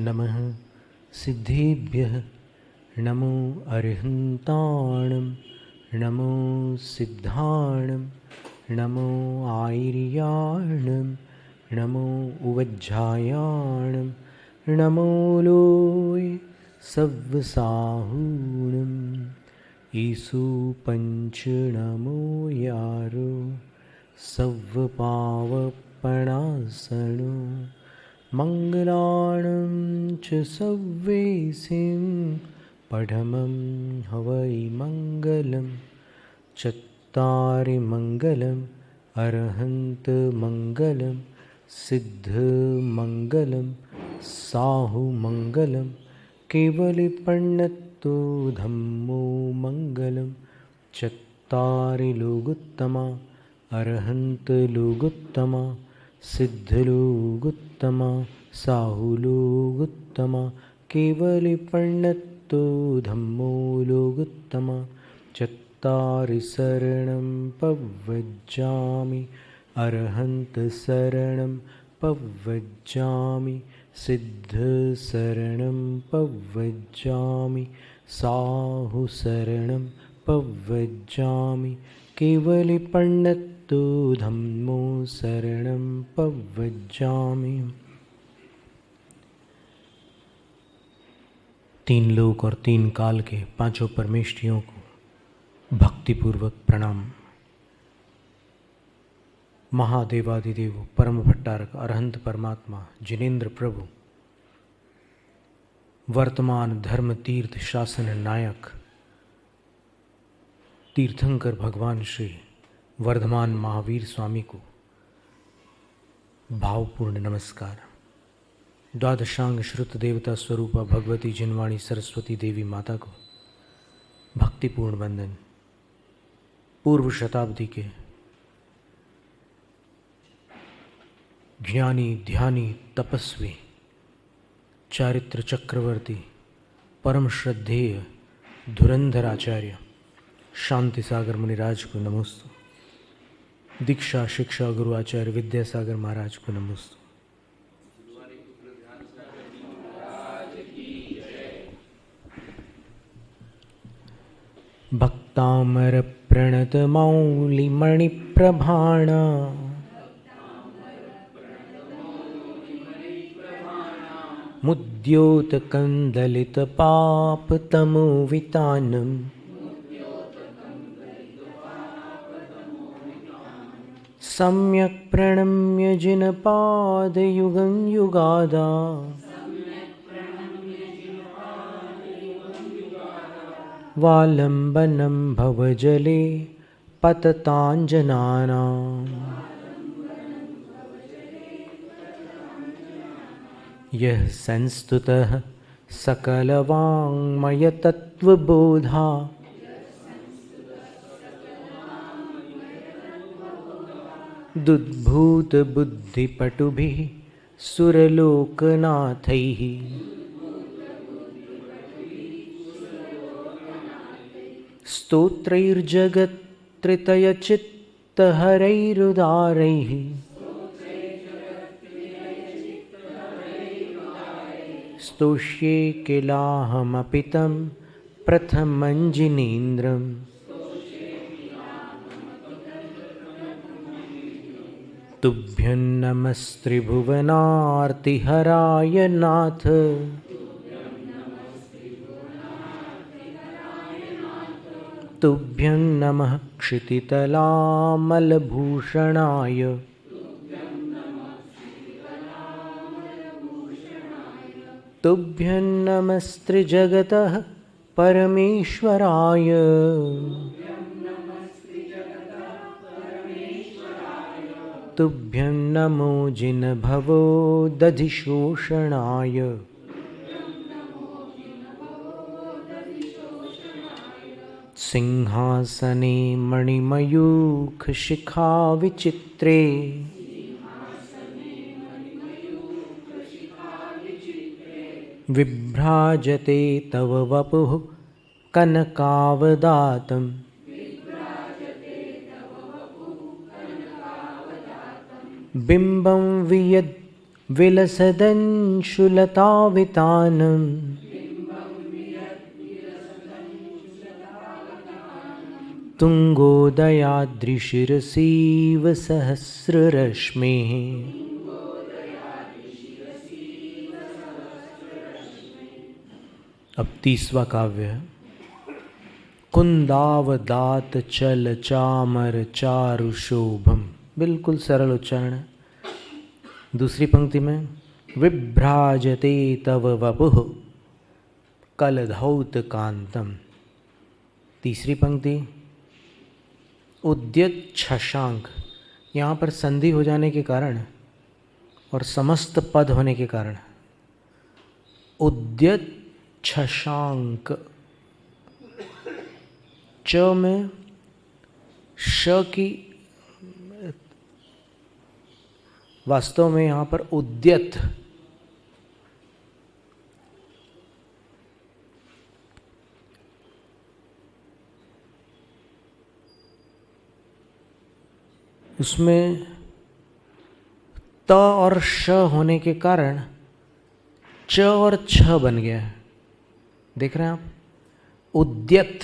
नमः सिद्धेभ्यः नमो अरिहन्ताणं नमो सिद्धाणं नमो आयर्याणं नमो उवज्झायाणं नमो लोय सव्वसाहूणम् ईसु पंच नमो यारो सव्वपावपणासनो मंगलाणं च सव्वेसिं पठमं हवै मंगलं चत्तारि मंगलम् अरहन्त मंगलं सिद्धमंगलं साहुमंगलं केवलिपण्णतो धम्मो मंगलं चत्तारि लोगुत्तमा अरहन्त लोगुत्तमा सिद्धलोगुत्तमा साहुलोगुत्तमा केवलिपण्णतो धम्मो लोगुत्तमा चत्तारि शरणं पव्वज्जामि अरहन्त शरणं पव्वज्जामि सिद्धशरणं पव्वज्जामि साहुशरणं पव्वज्जामि केवलिपण्णतो धम्मो शरणं पव्वज्जामि। तीन लोक और तीन काल के पांचों परमेष्ठियों को भक्तिपूर्वक प्रणाम। महादेवादिदेव परम भट्टारक अरहंत परमात्मा जिनेन्द्र प्रभु वर्तमान धर्म तीर्थ शासन नायक तीर्थंकर भगवान श्री वर्धमान महावीर स्वामी को भावपूर्ण नमस्कार। द्वादशांग श्रुत देवता स्वरूपा भगवती जिनवाणी सरस्वती देवी माता को भक्तिपूर्ण वंदन। पूर्व शताब्दी के ज्ञानी ध्यानी तपस्वी चारित्र चक्रवर्ती परम श्रद्धेय धुरंधर आचार्य शांति सागर मुनिराज को नमोस्तु। दीक्षा शिक्षा गुरु आचार्य विद्यासागर महाराज को नमोस्तु। भक्तामर प्रणत मौलि मणिप्रभाणा मुद्योत कंदलित पाप तमोवितानम सम्यक् प्रणम्य जिनपादयुगं युगादा वालम्बनं भवजले पतताञ्जनानाम् यः संस्तुतः सकलवाङ्मयतत्त्वबोधा दुद्भूतबुद्धिपटुभिः सुरलोकनाथैः स्तोत्रैर्जगत्त्रितयचित्तहरैरुदारैः स्तोष्ये किलाहमपि तं प्रथमं जिनेन्द्रम् तुभ्यं नमस्त्रिभुवनार्तिहराय नाथ तुभ्यं नमः क्षितितलामलभूषणाय तुभ्यं नमस्त्रिजगतः परमेश्वराय तुभ्यं नमो जिनभवो दधिशोषणाय सिंहासने मणिमयूखशिखा विचित्रे विभ्राजते तव वपुः कनकावदातम् बिम्बं वियद् विलसदंशुलतावितानम् तुंगोदयाद्रिशिरसीव सहस्ररश्मिः। अब तीसवा काव्य है कुंदावदात चल चामर चारु शोभम। बिल्कुल सरल उच्चारण है। दूसरी पंक्ति में विभ्राजते तव वपुः कलधौत कांतम। तीसरी पंक्ति उद्यत शशांक। यहाँ पर संधि हो जाने के कारण और समस्त पद होने के कारण उद्यत शशांक। च में श की वास्तव में यहाँ पर उद्यत उसमें त और श होने के कारण च और छ बन गया है। देख रहे हैं आप, उद्यत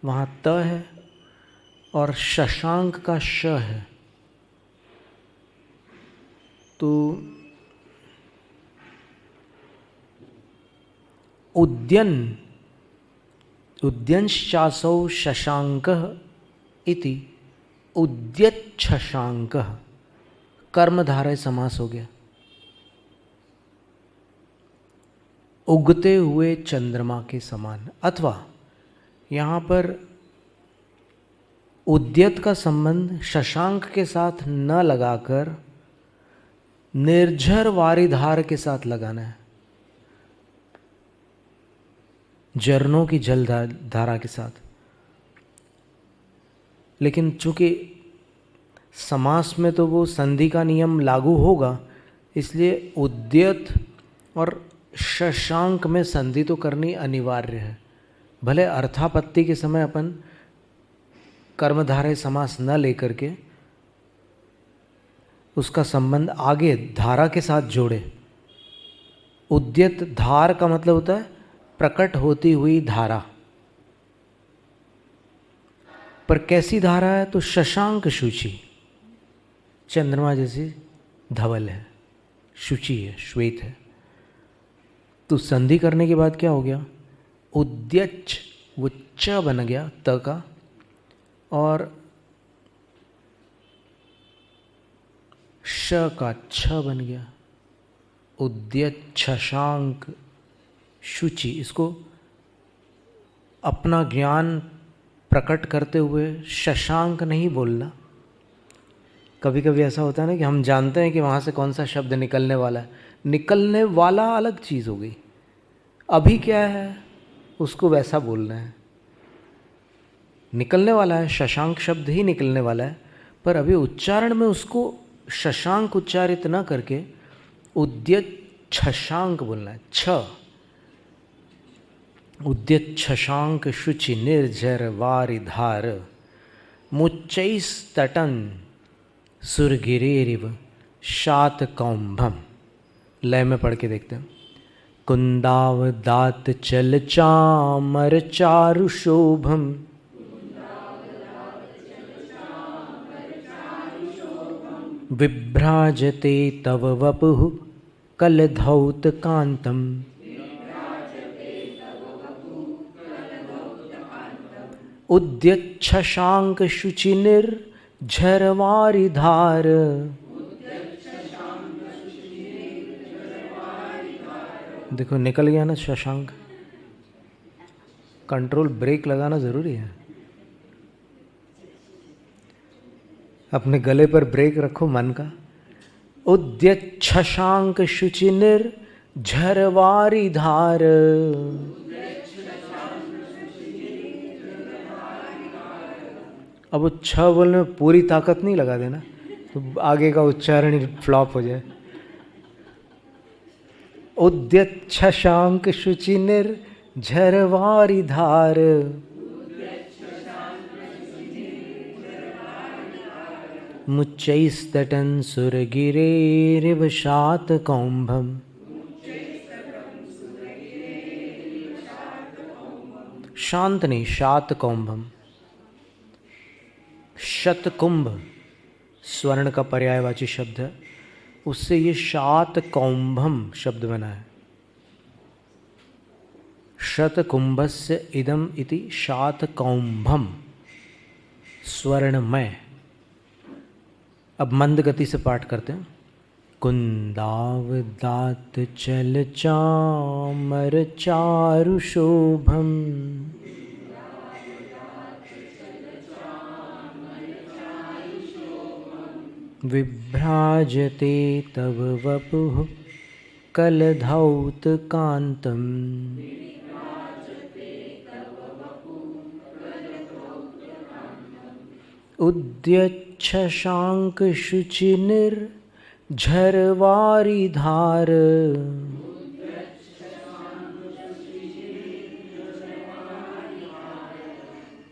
वहाँ त है और शशांक का श है। तो उद्यंश्चासौ शशांकः इति उद्यत शशांकः कर्मधारय समास हो गया। उगते हुए चंद्रमा के समान। अथवा यहाँ पर उद्यत का संबंध शशांक के साथ न लगाकर निर्झर वारिधार के साथ लगाना है, झरनों की जल धारा के साथ। लेकिन चूंकि समास में तो वो संधि का नियम लागू होगा, इसलिए उद्यत और शशांक में संधि तो करनी अनिवार्य है। भले अर्थापत्ति के समय अपन कर्मधारय समास न लेकर के उसका संबंध आगे धारा के साथ जोड़े। उद्यत धार का मतलब होता है प्रकट होती हुई धारा। पर कैसी धारा है? तो शशांक शुचि, चंद्रमा जैसी धवल है, शुचि है, श्वेत है। तो संधि करने के बाद क्या हो गया? उद्यच, वो च बन गया त का, और श का छ बन गया। उद्यत शशांक शुचि। इसको अपना ज्ञान प्रकट करते हुए शशांक नहीं बोलना। कभी कभी ऐसा होता है ना कि हम जानते हैं कि वहाँ से कौन सा शब्द निकलने वाला है। निकलने वाला अलग चीज़ हो गई, अभी क्या है उसको वैसा बोलना है। निकलने वाला है, शशांक शब्द ही निकलने वाला है, पर अभी उच्चारण में उसको शशांक उच्चारित न करके उद्यत शशांक बोलना है। छ उद्यत शशांक शुचि निर्झर वारिधार मुच्चैस्तटन सुरगिरेरिव शातकौंभम। लय में पढ़ के देखते हैं। कुंदावदात चल चामर चारु शोभम विभ्राजते तव वपुः कलधौत कांतम। उद्यत शशांक शुचि निर्झर वारिधार। देखो निकल गया ना शशांक। कंट्रोल ब्रेक लगाना जरूरी है। अपने गले पर ब्रेक रखो मन का। उद्यत शशांक शुचि निर्झर वारिधार। अब वो छ बोलने में पूरी ताकत नहीं लगा देना, तो आगे का उच्चारण ही फ्लॉप हो जाए। उद्यत शशांक शुचि निर्झर वारिधार। मुच्चैस्तटं सुरगिरेरिव शातकौम्भम् शांत नहीं, शातकौम्भम। शतकुंभ स्वर्ण का पर्यायवाची शब्द है, उससे ये शातकौम्भम शब्द बना है। शतकुंभस्य इदम इति शातकौम्भम, स्वर्णमय। अब मंद गति से पाठ करते हैं। कुंदावदात चल चामर चारु शोभम विभ्राजते तव वपुः कलधौत कांतम् उद्यच्छशांक शुचिनिर्झरवारी धार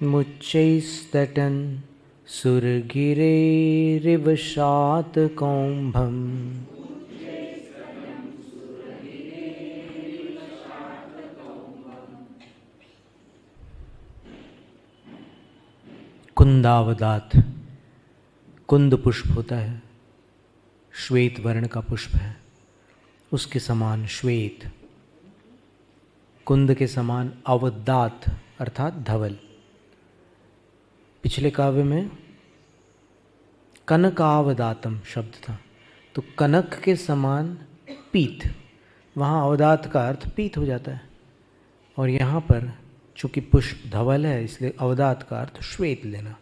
मुच्चैस्तटन् सुरगिरेरिव शातकौम्भम्। कुंदावदात, कुंद पुष्प होता है, श्वेत वर्ण का पुष्प है, उसके समान श्वेत। कुंद के समान अवदात अर्थात धवल। पिछले काव्य में कनकावदातम शब्द था, तो कनक के समान पीत, वहाँ अवदात का अर्थ पीत हो जाता है। और यहाँ पर चूँकि पुष्प धवल है, इसलिए अवदात का अर्थ श्वेत लेना।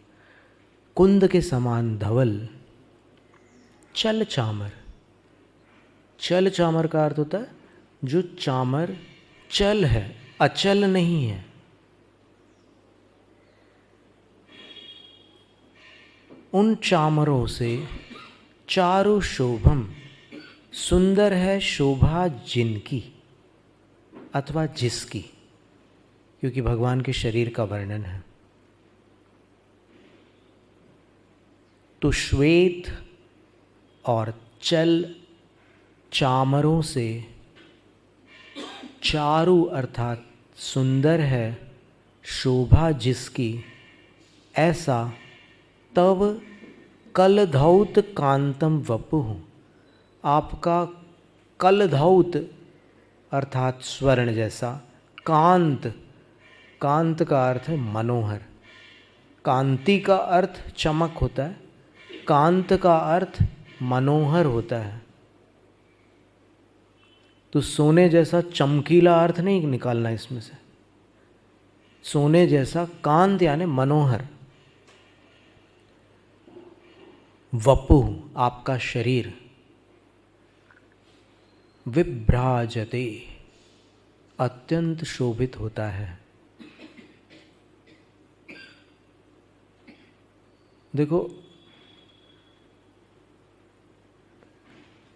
कुंद के समान धवल। चल चामर, चल चामर का अर्थ होता है जो चामर चल है, अचल नहीं है। उन चामरों से चारु शोभम, सुंदर है शोभा जिनकी अथवा जिसकी, क्योंकि भगवान के शरीर का वर्णन है। तो श्वेत और चल चामरों से चारु अर्थात सुंदर है शोभा जिसकी, ऐसा तव कलधौत कांतम वपुः, आपका कलधौत अर्थात स्वर्ण जैसा, कांत, कांत का अर्थ है मनोहर। कांति का अर्थ चमक होता है, कांत का अर्थ मनोहर होता है। तो सोने जैसा चमकीला अर्थ नहीं निकालना इसमें से, सोने जैसा कांत यानी मनोहर। वपुः आपका शरीर, विभ्राजते अत्यंत शोभित होता है। देखो,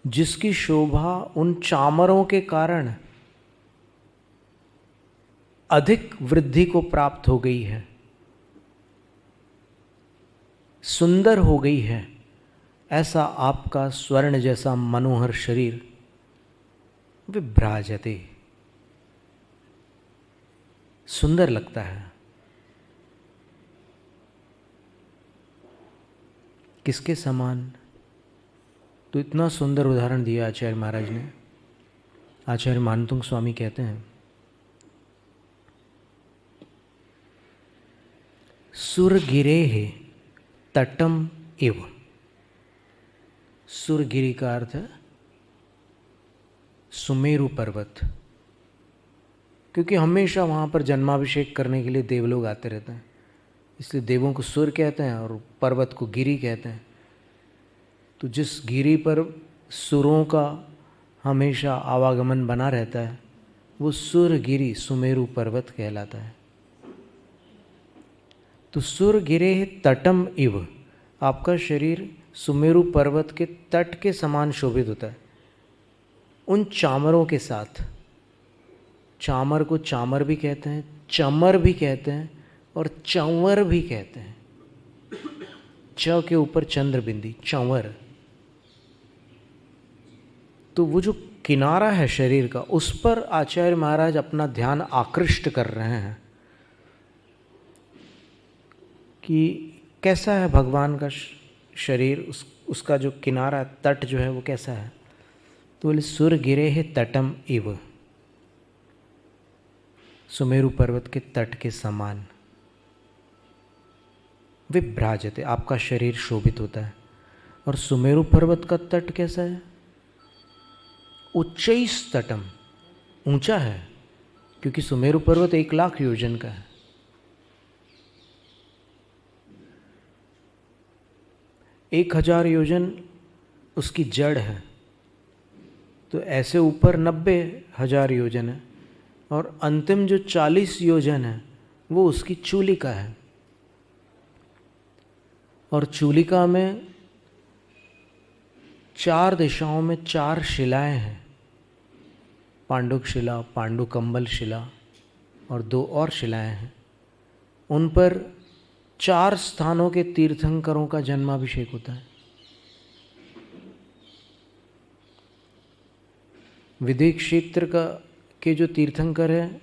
जिसकी शोभा उन चामरों के कारण अधिक वृद्धि को प्राप्त हो गई है, सुंदर हो गई है, ऐसा आपका स्वर्ण जैसा मनोहर शरीर विभ्राजते, सुंदर लगता है। किसके समान? तो इतना सुंदर उदाहरण दिया आचार्य महाराज ने। आचार्य मानतुंग स्वामी कहते हैं, सुरगिरेः तटम इव। सुरगिरी का अर्थ है सुमेरु पर्वत, क्योंकि हमेशा वहाँ पर जन्माभिषेक करने के लिए देवलोग आते रहते हैं, इसलिए देवों को सुर कहते हैं और पर्वत को गिरी कहते हैं। तो जिस गिरी पर सुरों का हमेशा आवागमन बना रहता है वो सुरगिरी, सुमेरु पर्वत कहलाता है। तो सुरगिरेः तटम इव, आपका शरीर सुमेरु पर्वत के तट के समान शोभित होता है उन चामरों के साथ। चामर को चामर भी कहते हैं, चमर भी कहते हैं और चंवर भी कहते हैं। च के ऊपर चंद्र बिंदी, चंवर। तो वो जो किनारा है शरीर का, उस पर आचार्य महाराज अपना ध्यान आकृष्ट कर रहे हैं कि कैसा है भगवान का शरीर, उसका जो किनारा, तट जो है वो कैसा है। तो बोले सुर गिरे है तटम इव, सुमेरु पर्वत के तट के समान। विभ्राजते, आपका शरीर शोभित होता है। और सुमेरु पर्वत का तट कैसा है? उच्चैस तटम, ऊंचा है, क्योंकि सुमेरु पर्वत 1,00,000 योजन का है। एक 1,000 योजन उसकी जड़ है, तो ऐसे ऊपर 90,000 योजन है, और अंतिम जो 40 योजन है वो उसकी चूलिका है। और चूलिका में 4 दिशाओं में 4 शिलाएं हैं, पांडुक शिला, पांडुकंबल शिला, और 2 और शिलाएं हैं। उन पर 4 स्थानों के तीर्थंकरों का जन्माभिषेक होता है। विदेह क्षेत्र के जो तीर्थंकर हैं,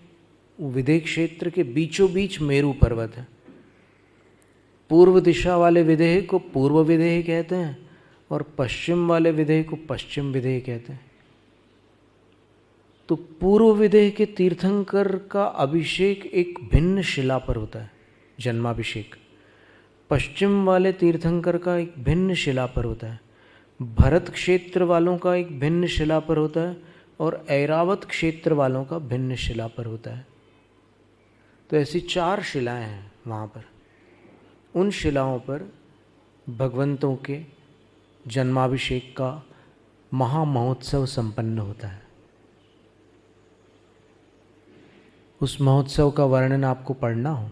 वो विदेह क्षेत्र के बीचों बीच मेरू पर्वत है। पूर्व दिशा वाले विदेह को पूर्व विदेह कहते हैं, और पश्चिम वाले विदेह को पश्चिम विदेह कहते हैं। तो पूर्व विदेह के तीर्थंकर का अभिषेक एक भिन्न शिला पर होता है, जन्माभिषेक। पश्चिम वाले तीर्थंकर का एक भिन्न शिला पर होता है। भरत क्षेत्र वालों का एक भिन्न शिला पर होता है, और ऐरावत क्षेत्र वालों का भिन्न शिला पर होता है। तो ऐसी 4 शिलाएं हैं वहाँ पर। उन शिलाओं पर भगवंतों के जन्माभिषेक का महामहोत्सव संपन्न होता है। उस महोत्सव का वर्णन आपको पढ़ना हो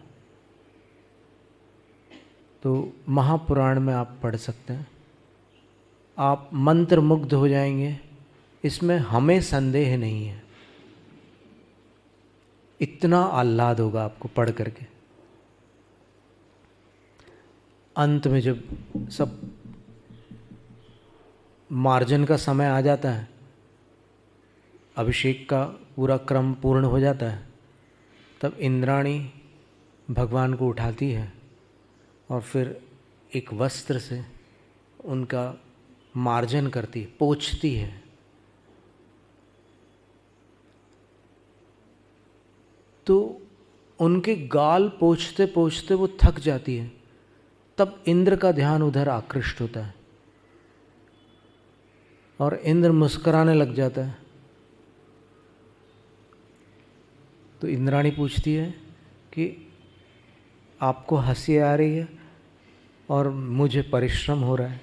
तो महापुराण में आप पढ़ सकते हैं। आप मंत्र मुग्ध हो जाएंगे, इसमें हमें संदेह नहीं है। इतना आह्लाद होगा आपको पढ़ करके। अंत में जब सब मार्जन का समय आ जाता है, अभिषेक का पूरा क्रम पूर्ण हो जाता है, तब इंद्राणी भगवान को उठाती है और फिर एक वस्त्र से उनका मार्जन करती है, पोंछती है। तो उनके गाल पोंछते पोंछते वो थक जाती है, तब इंद्र का ध्यान उधर आकृष्ट होता है और इंद्र मुस्कुराने लग जाता है। तो इंद्राणी पूछती है कि आपको हंसी आ रही है और मुझे परिश्रम हो रहा है,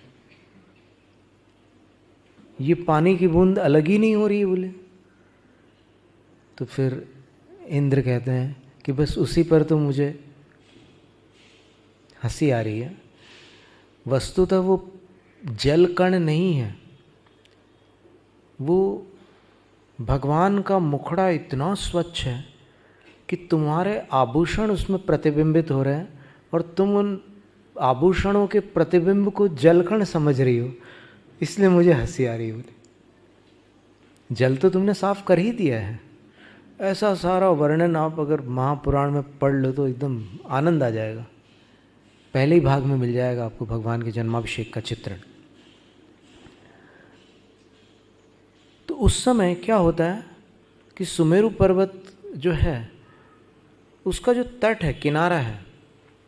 ये पानी की बूंद अलग ही नहीं हो रही है बोले। तो फिर इंद्र कहते हैं कि बस उसी पर तो मुझे हंसी आ रही है, वस्तुतः वो जल कण नहीं है, वो भगवान का मुखड़ा इतना स्वच्छ है कि तुम्हारे आभूषण उसमें प्रतिबिंबित हो रहे हैं और तुम उन आभूषणों के प्रतिबिंब को जलकण समझ रही हो, इसलिए मुझे हंसी आ रही है बोले। जल तो तुमने साफ कर ही दिया है। ऐसा सारा वर्णन आप अगर महापुराण में पढ़ लो तो एकदम आनंद आ जाएगा। पहले ही भाग में मिल जाएगा आपको भगवान के जन्माभिषेक का चित्रण। तो उस समय क्या होता है कि सुमेरु पर्वत जो है उसका जो तट है, किनारा है,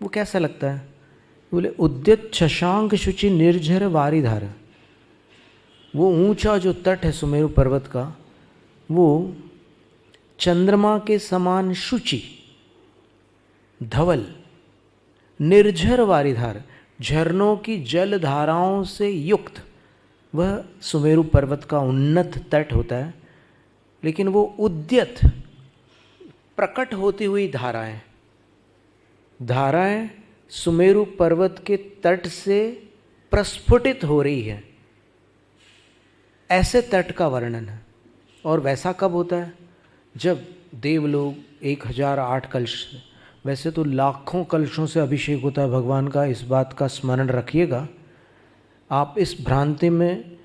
वो कैसा लगता है बोले उद्यत शशांक शुचि निर्झर वारिधार। वो ऊंचा जो तट है सुमेरु पर्वत का, वो चंद्रमा के समान शुचि, धवल, निर्झर वारिधार, झरनों की जल धाराओं से युक्त वह सुमेरु पर्वत का उन्नत तट होता है। लेकिन वो उद्यत, प्रकट होती हुई धाराएं सुमेरु पर्वत के तट से प्रस्फुटित हो रही है, ऐसे तट का वर्णन है। और वैसा कब होता है? जब देवलोग 1008 कलश वैसे तो लाखों कलशों से अभिषेक होता है भगवान का, इस बात का स्मरण रखिएगा। आप इस भ्रांति में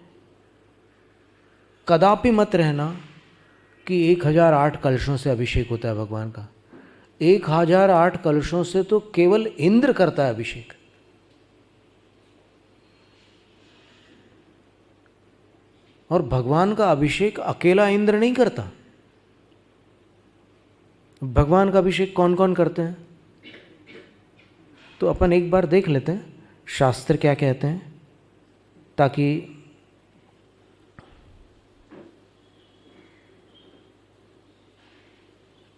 कदापि मत रहना कि 1008 कलशों से अभिषेक होता है भगवान का। 1008 कलशों से तो केवल इंद्र करता है अभिषेक। और भगवान का अभिषेक अकेला इंद्र नहीं करता। भगवान का अभिषेक कौन कौन करते हैं तो अपन एक बार देख लेते हैं शास्त्र क्या कहते हैं, ताकि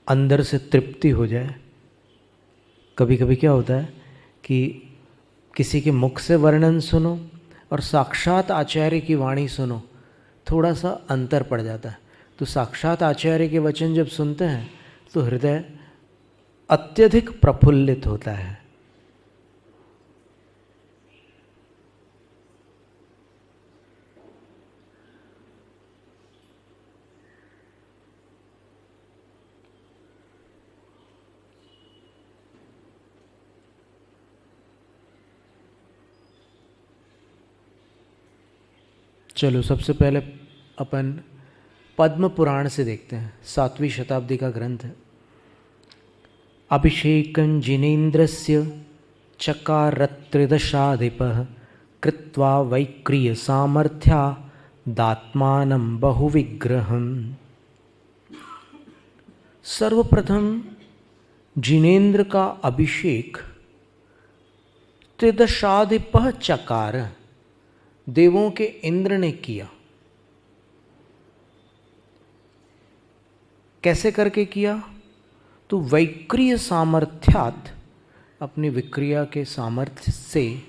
अंदर से तृप्ति हो जाए। कभी कभी क्या होता है कि किसी के मुख से वर्णन सुनो और साक्षात आचार्य की वाणी सुनो, थोड़ा सा अंतर पड़ जाता है। तो साक्षात आचार्य के वचन जब सुनते हैं तो हृदय अत्यधिक प्रफुल्लित होता है। चलो सबसे पहले अपन पद्म पुराण से देखते हैं। 7वीं शताब्दी का ग्रंथ है। अभिषेकं जिनेन्द्रस्य चकारत्रिदशाधिपः कृत्वा वैक्रिय सामर्थ्या दात्मानं बहुविग्रहम्। सर्वप्रथम जिनेन्द्र का अभिषेक त्रिदशाधिपः चकार, देवों के इंद्र ने किया। कैसे करके किया? तो वैक्रिय सामर्थ्यात्, अपनी विक्रिया के सामर्थ्य से,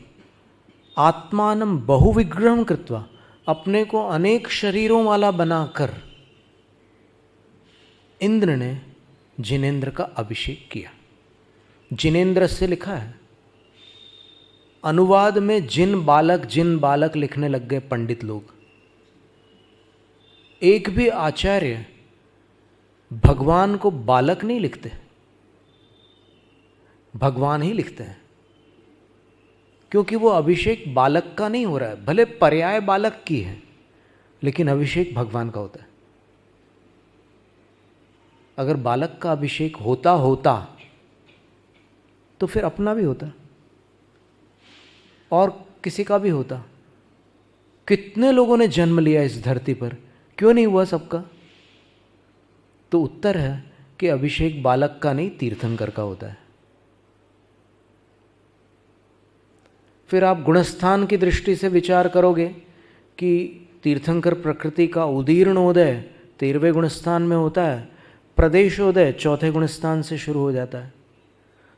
आत्मानं बहुविग्रहं कृत्वा, अपने को अनेक शरीरों वाला बनाकर इंद्र ने जिनेन्द्र का अभिषेक किया। जिनेन्द्र से लिखा है, अनुवाद में जिन बालक लिखने लग गए पंडित लोग। एक भी आचार्य भगवान को बालक नहीं लिखते, भगवान ही लिखते हैं, क्योंकि वो अभिषेक बालक का नहीं हो रहा है। भले पर्याय बालक की है, लेकिन अभिषेक भगवान का होता है। अगर बालक का अभिषेक होता तो फिर अपना भी होता और किसी का भी होता। कितने लोगों ने जन्म लिया इस धरती पर, क्यों नहीं हुआ सबका? तो उत्तर है कि अभिषेक बालक का नहीं, तीर्थंकर का होता है। फिर आप गुणस्थान की दृष्टि से विचार करोगे कि तीर्थंकर प्रकृति का उदीर्णोदय 13वें गुणस्थान में होता है, प्रदेशोदय 4थे गुणस्थान से शुरू हो जाता है।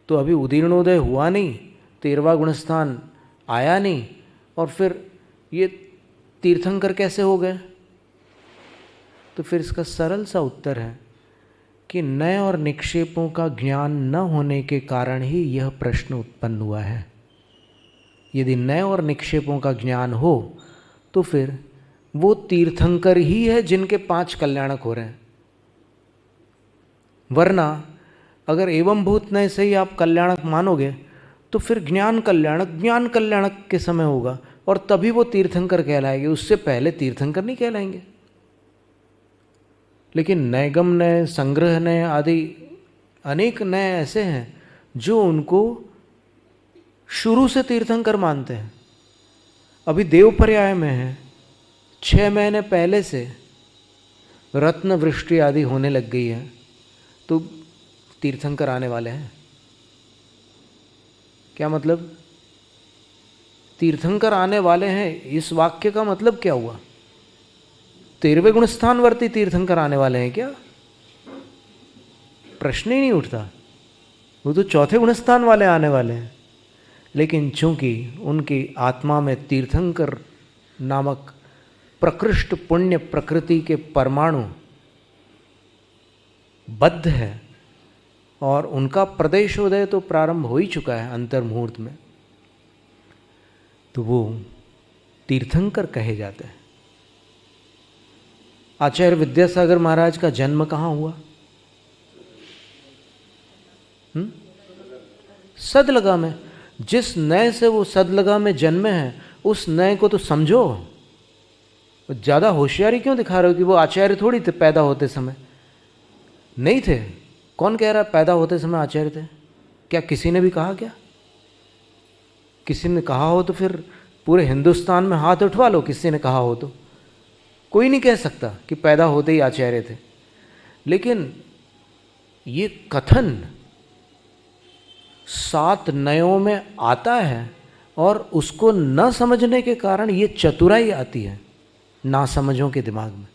तो अभी उदीर्णोदय हुआ नहीं, 13वां गुणस्थान आया नहीं, और फिर ये तीर्थंकर कैसे हो गए? तो फिर इसका सरल सा उत्तर है कि नए और निक्षेपों का ज्ञान न होने के कारण ही यह प्रश्न उत्पन्न हुआ है। यदि नए और निक्षेपों का ज्ञान हो तो फिर वो तीर्थंकर ही है जिनके 5 कल्याणक हो रहे हैं। वरना अगर एवं भूत नए से ही आप कल्याणक मानोगे तो फिर ज्ञान कल्याणक के समय होगा और तभी वो तीर्थंकर कहलाएंगे, उससे पहले तीर्थंकर नहीं कहलाएंगे। लेकिन नयगम नए, संग्रह नए आदि अनेक नए ऐसे हैं जो उनको शुरू से तीर्थंकर मानते हैं। अभी देव पर्याय में है, 6 महीने पहले से रत्न वृष्टि आदि होने लग गई है, तो तीर्थंकर आने वाले हैं। क्या मतलब? तीर्थंकर आने वाले हैं, इस वाक्य का मतलब क्या हुआ? 13वें गुणस्थानवर्ती तीर्थंकर आने वाले हैं क्या? प्रश्न ही नहीं उठता। वो तो 4थे गुणस्थान वाले आने वाले हैं। लेकिन चूंकि उनकी आत्मा में तीर्थंकर नामक प्रकृष्ट पुण्य प्रकृति के परमाणु बद्ध है और उनका प्रदेशोदय तो प्रारंभ हो ही चुका है अंतर्मुहूर्त में, तो वो तीर्थंकर कहे जाते हैं। आचार्य विद्यासागर महाराज का जन्म कहाँ हुआ? सद लगा में, जिस नए से वो सद लगा में जन्मे हैं उस नए को तो समझो। ज़्यादा होशियारी क्यों दिखा रहे हो कि वो आचार्य थोड़ी थे पैदा होते समय? नहीं थे। कौन कह रहा है पैदा होते समय आचार्य थे? क्या किसी ने भी कहा? क्या किसी ने कहा हो तो फिर पूरे हिंदुस्तान में हाथ उठवा लो, किसी ने कहा हो तो। कोई नहीं कह सकता कि पैदा होते ही आचार्य थे। लेकिन ये कथन 7 नयों में आता है और उसको न समझने के कारण ये चतुराई आती है नासमझों के दिमाग में।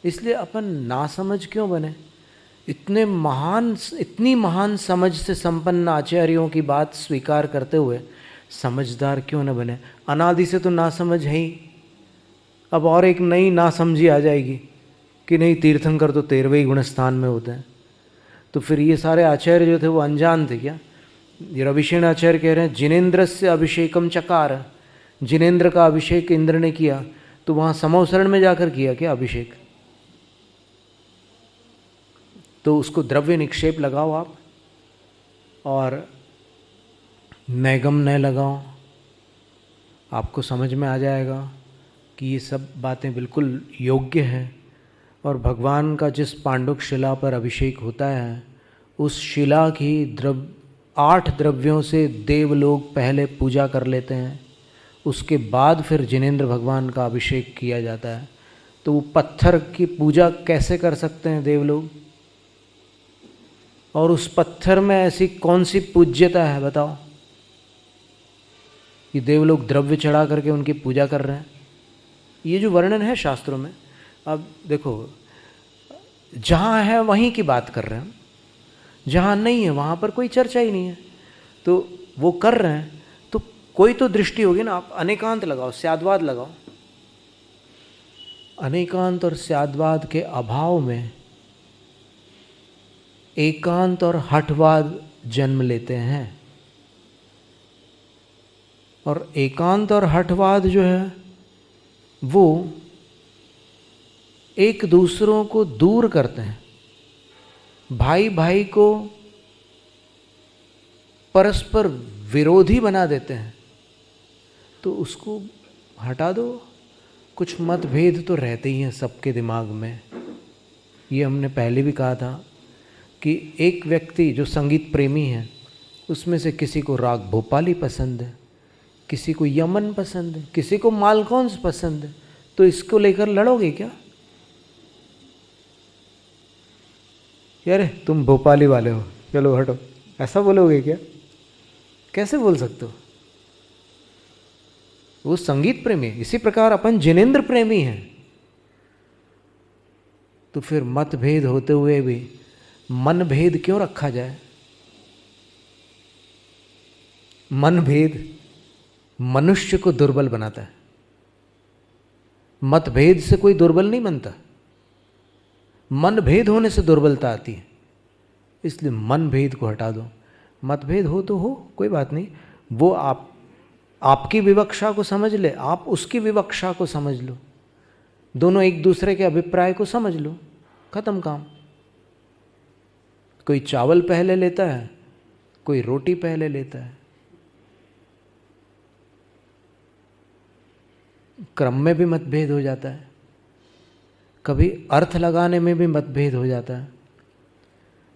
इसलिए अपन नासमझ क्यों बने? इतनी महान समझ से संपन्न आचार्यों की बात स्वीकार करते हुए समझदार क्यों न बने? अनादि से तो नासमझ है ही, अब और एक नई नासमझी आ जाएगी कि नहीं तीर्थंकर तो 13वें गुण स्थान में होते हैं। तो फिर ये सारे आचार्य जो थे वो अनजान थे क्या? ये रविशेन आचार्य कह रहे हैं जिनेन्द्र से अभिषेकम चकार, जिनेन्द्र का अभिषेक इंद्र ने किया, तो वहाँ समवसरण में जाकर किया क्या अभिषेक? तो उसको द्रव्य निक्षेप लगाओ आप और नैगम नय लगाओ, आपको समझ में आ जाएगा कि ये सब बातें बिल्कुल योग्य हैं। और भगवान का जिस पांडुक शिला पर अभिषेक होता है उस शिला की 8 द्रव्यों से देव लोग पहले पूजा कर लेते हैं, उसके बाद फिर जिनेन्द्र भगवान का अभिषेक किया जाता है। तो वो पत्थर की पूजा कैसे कर सकते हैं देव लोग? और उस पत्थर में ऐसी कौन सी पूज्यता है बताओ कि देव लोग द्रव्य चढ़ा करके उनकी पूजा कर रहे हैं? ये जो वर्णन है शास्त्रों में, अब देखो जहाँ है वहीं की बात कर रहे हैं, जहाँ नहीं है वहाँ पर कोई चर्चा ही नहीं है। तो वो कर रहे हैं तो कोई तो दृष्टि होगी ना। आप अनेकांत लगाओ, स्याद्वाद लगाओ। अनेकांत और स्याद्वाद के अभाव में एकांत और हठवाद जन्म लेते हैं। और एकांत और हठवाद जो है वो एक दूसरों को दूर करते हैं, भाई भाई को परस्पर विरोधी बना देते हैं। तो उसको हटा दो। कुछ मतभेद तो रहते ही हैं सबके दिमाग में। ये हमने पहले भी कहा था कि एक व्यक्ति जो संगीत प्रेमी है उसमें से किसी को राग भोपाली पसंद है, किसी को यमन पसंद है, किसी को मालकौंस पसंद है। तो इसको लेकर लड़ोगे क्या? यार तुम भोपाली वाले हो, चलो हटो, ऐसा बोलोगे क्या? कैसे बोल सकते हो? वो संगीत प्रेमी है। इसी प्रकार अपन जिनेन्द्र प्रेमी हैं। तो फिर मतभेद होते हुए भी मन भेद क्यों रखा जाए? मन भेद मनुष्य को दुर्बल बनाता है। मतभेद से कोई दुर्बल नहीं बनता, मन भेद होने से दुर्बलता आती है। इसलिए मन भेद को हटा दो। मतभेद हो तो हो, कोई बात नहीं। वो आपकी विवक्षा को समझ ले, आप उसकी विवक्षा को समझ लो, दोनों एक दूसरे के अभिप्राय को समझ लो, खत्म काम। कोई चावल पहले लेता है, कोई रोटी पहले लेता है। क्रम में भी मतभेद हो जाता है, कभी अर्थ लगाने में भी मतभेद हो जाता है,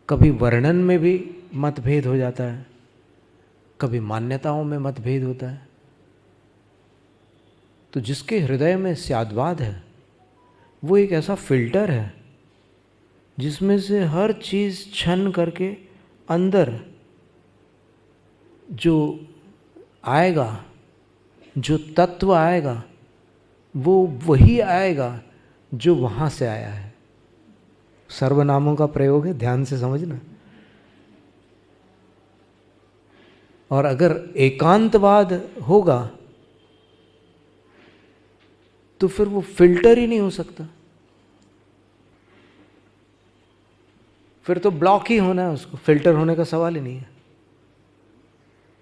कभी वर्णन में भी मतभेद हो जाता है, कभी मान्यताओं में मतभेद होता है। तो जिसके हृदय में स्याद्वाद है वो एक ऐसा फिल्टर है जिसमें से हर चीज़ छन करके अंदर जो आएगा, जो तत्व आएगा वो वही आएगा जो वहाँ से आया है। सर्वनामों का प्रयोग है, ध्यान से समझना। और अगर एकांतवाद होगा तो फिर वो फिल्टर ही नहीं हो सकता, फिर तो ब्लॉक ही होना है उसको, फिल्टर होने का सवाल ही नहीं है।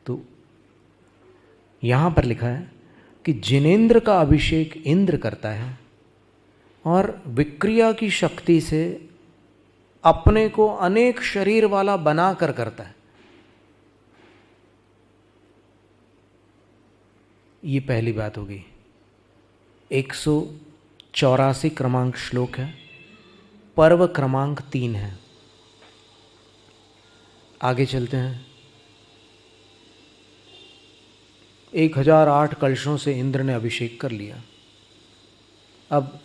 तो यहां पर लिखा है कि जिनेन्द्र का अभिषेक इंद्र करता है और विक्रिया की शक्ति से अपने को अनेक शरीर वाला बना कर करता है। ये पहली बात हो गई। 184 क्रमांक श्लोक है, पर्व क्रमांक 3 है। आगे चलते हैं। 1008 कलशों से इंद्र ने अभिषेक कर लिया। अब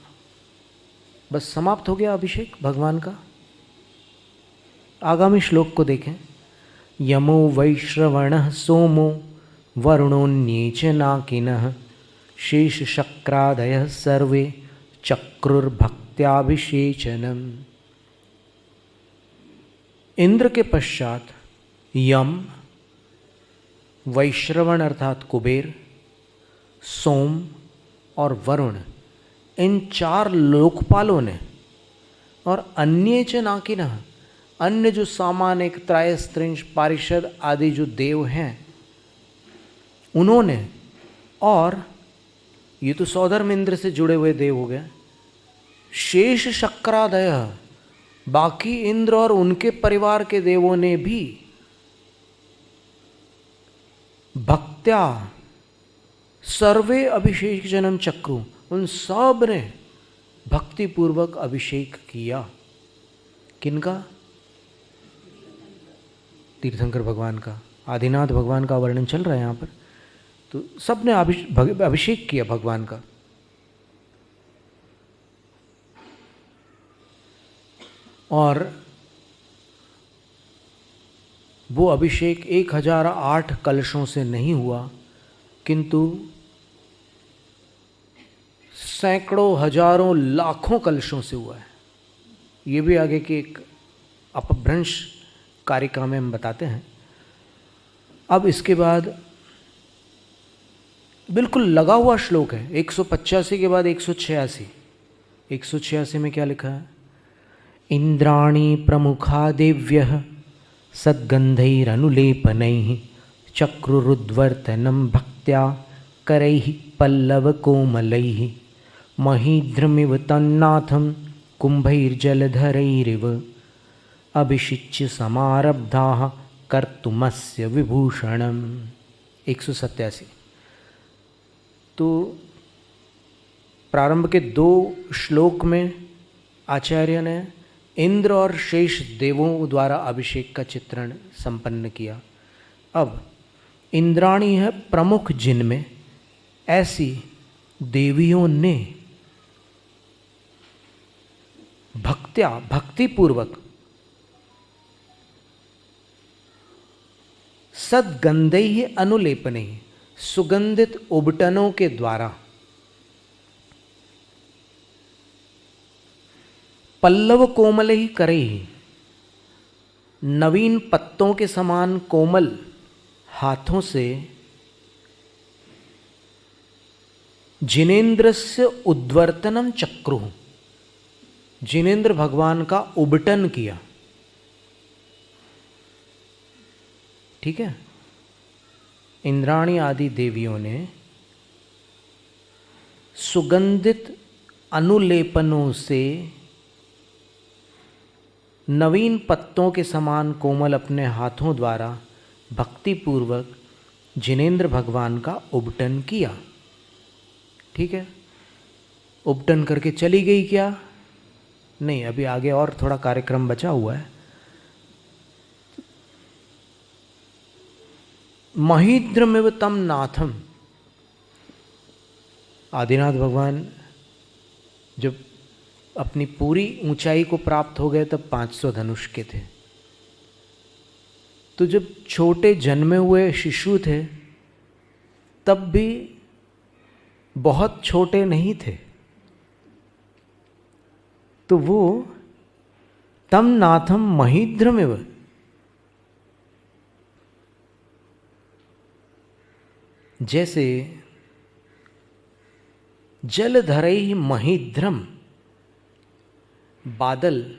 बस समाप्त हो गया अभिषेक भगवान का। आगामी श्लोक को देखें। यमो वैश्रवणः सोमो वरुणोन्ये च नाकिनः शेषशक्रादयः सर्वे चक्रुर्भक्त्याभिषेचनम्। इंद्र के पश्चात यम, वैश्रवण अर्थात कुबेर, सोम और वरुण, इन 4 लोकपालों ने, और अन्य च नाकिनः, अन्य जो सामानिक त्रायस्त्रिंश पारिषद आदि जो देव हैं उन्होंने, और ये तो सौधर्म इंद्र से जुड़े हुए देव हो गए, शेष शक्रादय, बाकी इंद्र और उनके परिवार के देवों ने भी भक्त्या सर्वे अभिषेक जनम चक्रु, उन सब ने भक्ति पूर्वक अभिषेक किया। किनका? तीर्थंकर भगवान का, आदिनाथ भगवान का वर्णन चल रहा है यहाँ पर। तो सब ने अभिषेक किया भगवान का। और वो अभिषेक 1008 कलशों से नहीं हुआ, किंतु सैकड़ों, हजारों, लाखों कलशों से हुआ है। ये भी आगे की एक अपभ्रंश कारिका में हम बताते हैं। अब इसके बाद बिल्कुल लगा हुआ श्लोक है 185 के बाद 186। 186 में क्या लिखा है? इंद्राणी प्रमुखा देव्यः सद्गंधैरनुलेपनैः चक्रुरुद्वर्तनं भक्त्या करैः पल्लवकोमलैः महीध्रमिव तन्नाथं कुम्भैर्जलधरैरिव अभिषिच्य समारब्धाः कर्तुमस्य विभूषणम्। 187। तो प्रारंभ के 2 श्लोक में आचार्य ने इंद्र और शेष देवों द्वारा अभिषेक का चित्रण संपन्न किया। अब इंद्राणी है प्रमुख, जिनमें ऐसी देवियों ने भक्त्या, भक्तिपूर्वक, सद्गंधैः अनुलेपनैः, सुगंधित उबटनों के द्वारा, पल्लव कोमलैः करैः, नवीन पत्तों के समान कोमल हाथों से, जिनेन्द्रस्य उद्वर्तनम चक्रु, जिनेन्द्र भगवान का उबटन किया। ठीक है। इंद्राणी आदि देवियों ने सुगंधित अनुलेपनों से नवीन पत्तों के समान कोमल अपने हाथों द्वारा भक्तिपूर्वक जिनेन्द्र भगवान का उबटन किया। ठीक है। उबटन करके चली गई क्या? नहीं, अभी आगे और थोड़ा कार्यक्रम बचा हुआ है। महीद्रमिव तम नाथम, आदिनाथ भगवान जब अपनी पूरी ऊंचाई को प्राप्त हो गए तब 500 धनुष के थे। तो जब छोटे जन्मे हुए शिशु थे तब भी बहुत छोटे नहीं थे। तो वो तम नाथम महीद्रमिव, जैसे जलधरैः महीद्रम, बादल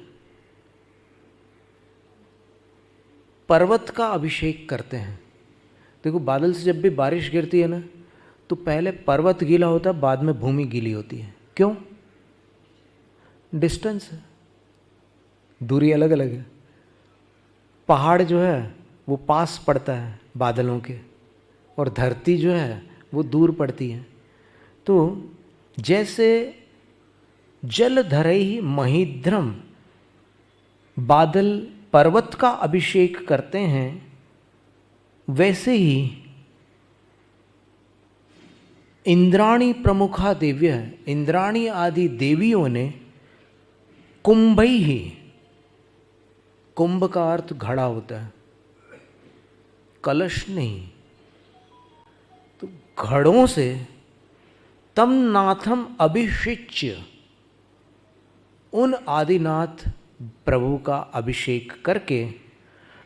पर्वत का अभिषेक करते हैं। देखो, बादल से जब भी बारिश गिरती है ना, तो पहले पर्वत गीला होता है, बाद में भूमि गीली होती है। क्यों? डिस्टेंस है, दूरी अलग अलग है। पहाड़ जो है वो पास पड़ता है बादलों के, और धरती जो है वो दूर पड़ती हैं। तो जैसे जल धरई महिद्रम, बादल पर्वत का अभिषेक करते हैं, वैसे ही इंद्राणी प्रमुखा देव्य, इंद्राणी आदि देवियों ने कुंभई ही, कुंभ का अर्थ घड़ा होता है, कलश नहीं, तो घड़ों से तम नाथम अभिषिच्य, उन आदिनाथ प्रभु का अभिषेक करके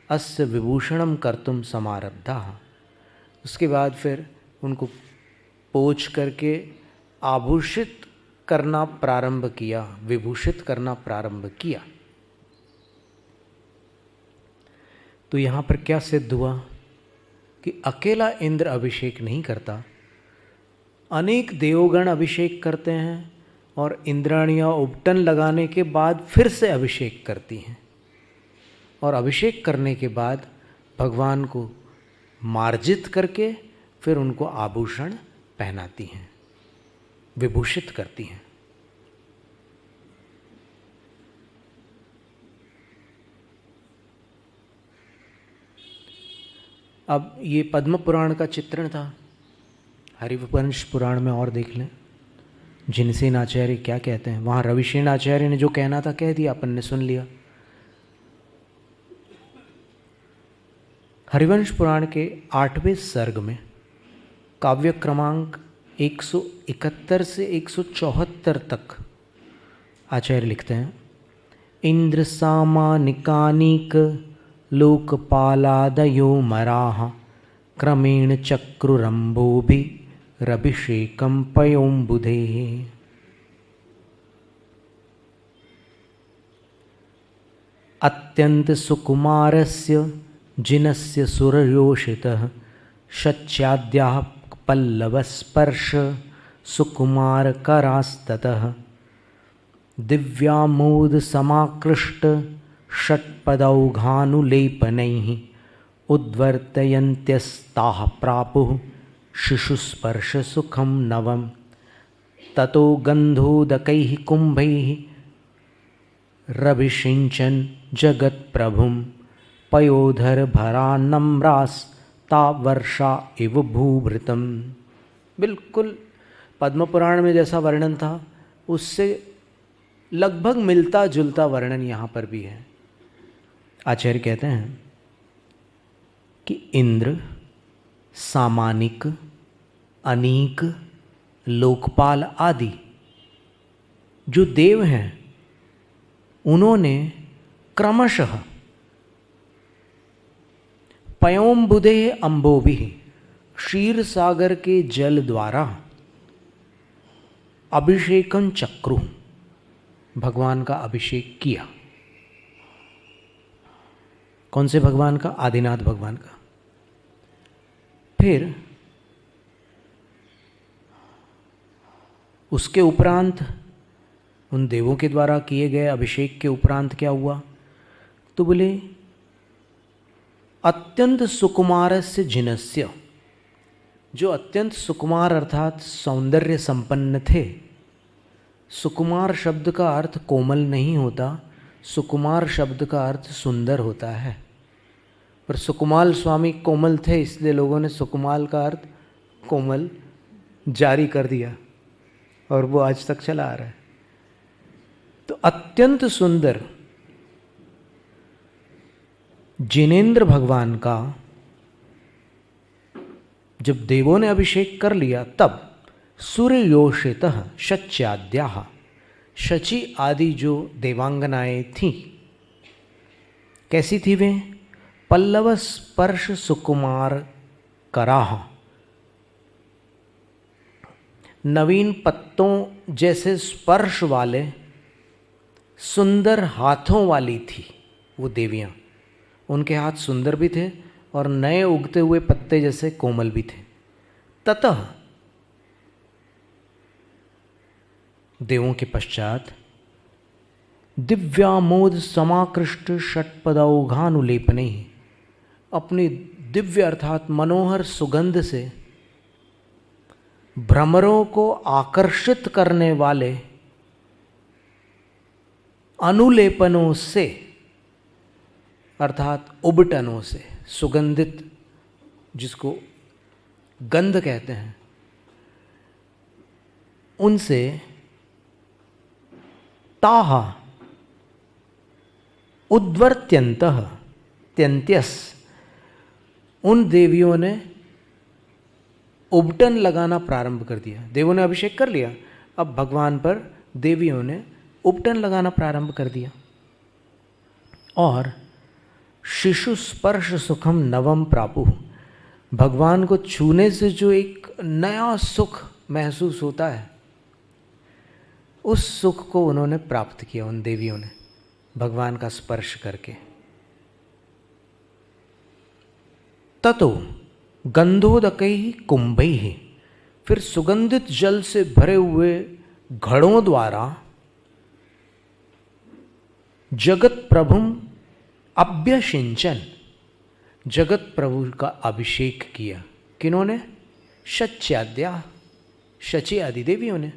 अस्य विभूषणम कर्तुम समारब्धा, उसके बाद फिर उनको पोंछ करके आभूषित करना प्रारंभ किया, विभूषित करना प्रारंभ किया। तो यहाँ पर क्या सिद्ध हुआ कि अकेला इंद्र अभिषेक नहीं करता, अनेक देवगण अभिषेक करते हैं और इंद्राणियाँ उपटन लगाने के बाद फिर से अभिषेक करती हैं, और अभिषेक करने के बाद भगवान को मार्जित करके फिर उनको आभूषण पहनाती हैं, विभूषित करती हैं। अब ये पद्म पुराण का चित्रण था, हरिवंश पुराण में और देख लें जिनसेन आचार्य क्या कहते हैं। वहाँ रविसेन आचार्य ने जो कहना था कह दिया, अपन ने सुन लिया। हरिवंश पुराण के 8वें सर्ग में काव्य क्रमांक 171 से 174 तक आचार्य लिखते हैं, इंद्र सामानिकानिक लोकपालादयो मराः क्रमेण चक्रुरम्भोभि रभिषेकं पयोम्बुधेः। अत्यंत सुकुमारस्य जिनस्य सुरयोषितः शच्याद्याः पल्लवस्पर्श सुकुमारकरास्ततः दिव्यामोद समाकृष्ट षट्पदौघानुलेपनैः उद्वर्तयन्त्यस्ताः प्रापुः शिशुस्पर्श सुखं नवम् ततो गन्धोदकैः कुम्भैः रभिषिञ्चन् जगत्प्रभुं पयोधरभरान्नम्रास्ता वर्षा इव भूभृतम्। बिल्कुल पद्म पुराण में जैसा वर्णन था उससे लगभग मिलता जुलता वर्णन यहाँ पर भी है। आचार्य कहते हैं कि इंद्र, सामानिक, अनीक, लोकपाल आदि जो देव हैं उन्होंने क्रमशः पयोम्बुधे अम्बोभि, क्षीर सागर के जल द्वारा अभिषेकं चक्रु, भगवान का अभिषेक किया। कौन से भगवान का? आदिनाथ भगवान का। फिर उसके उपरांत उन देवों के द्वारा किए गए अभिषेक के उपरांत क्या हुआ? तो बोले अत्यंत सुकुमारस्य जिनस्य, जो अत्यंत सुकुमार अर्थात सौंदर्य संपन्न थे। सुकुमार शब्द का अर्थ कोमल नहीं होता, सुकुमार शब्द का अर्थ सुंदर होता है। पर सुकुमाल स्वामी कोमल थे, इसलिए लोगों ने सुकुमाल का अर्थ कोमल जारी कर दिया और वो आज तक चला आ रहा है। तो अत्यंत सुंदर जिनेंद्र भगवान का जब देवों ने अभिषेक कर लिया तब सूर्योषितः शच्याद्याः, शची आदि जो देवांगनाएं थीं, कैसी थी वे? पल्लव स्पर्श सुकुमार कराह, नवीन पत्तों जैसे स्पर्श वाले सुंदर हाथों वाली थी वो देवियां। उनके हाथ सुंदर भी थे और नए उगते हुए पत्ते जैसे कोमल भी थे। ततः देवों के पश्चात दिव्यामोद समाकृष्ट षट्पदौघानुलेपने, अपनी दिव्य अर्थात मनोहर सुगंध से भ्रमरों को आकर्षित करने वाले अनुलेपनों से, अर्थात उबटनों से, सुगंधित जिसको गंध कहते हैं, उनसे ताहा उद्वर्त्यंतः त्यंत्यस, उन देवियों ने उबटन लगाना प्रारंभ कर दिया। देवों ने अभिषेक कर लिया, अब भगवान पर देवियों ने उबटन लगाना प्रारंभ कर दिया। और शिशु स्पर्श सुखम नवम प्रापु, भगवान को छूने से जो एक नया सुख महसूस होता है, उस सुख को उन्होंने प्राप्त किया, उन देवियों ने, भगवान का स्पर्श करके। ततो गंधोदकैः कुंभैः, फिर सुगंधित जल से भरे हुए घड़ों द्वारा जगत प्रभुम अभ्यसिंचन, जगत प्रभु का अभिषेक किया। किन्होंने? शच्याद्या, शची आदि देवियों ने।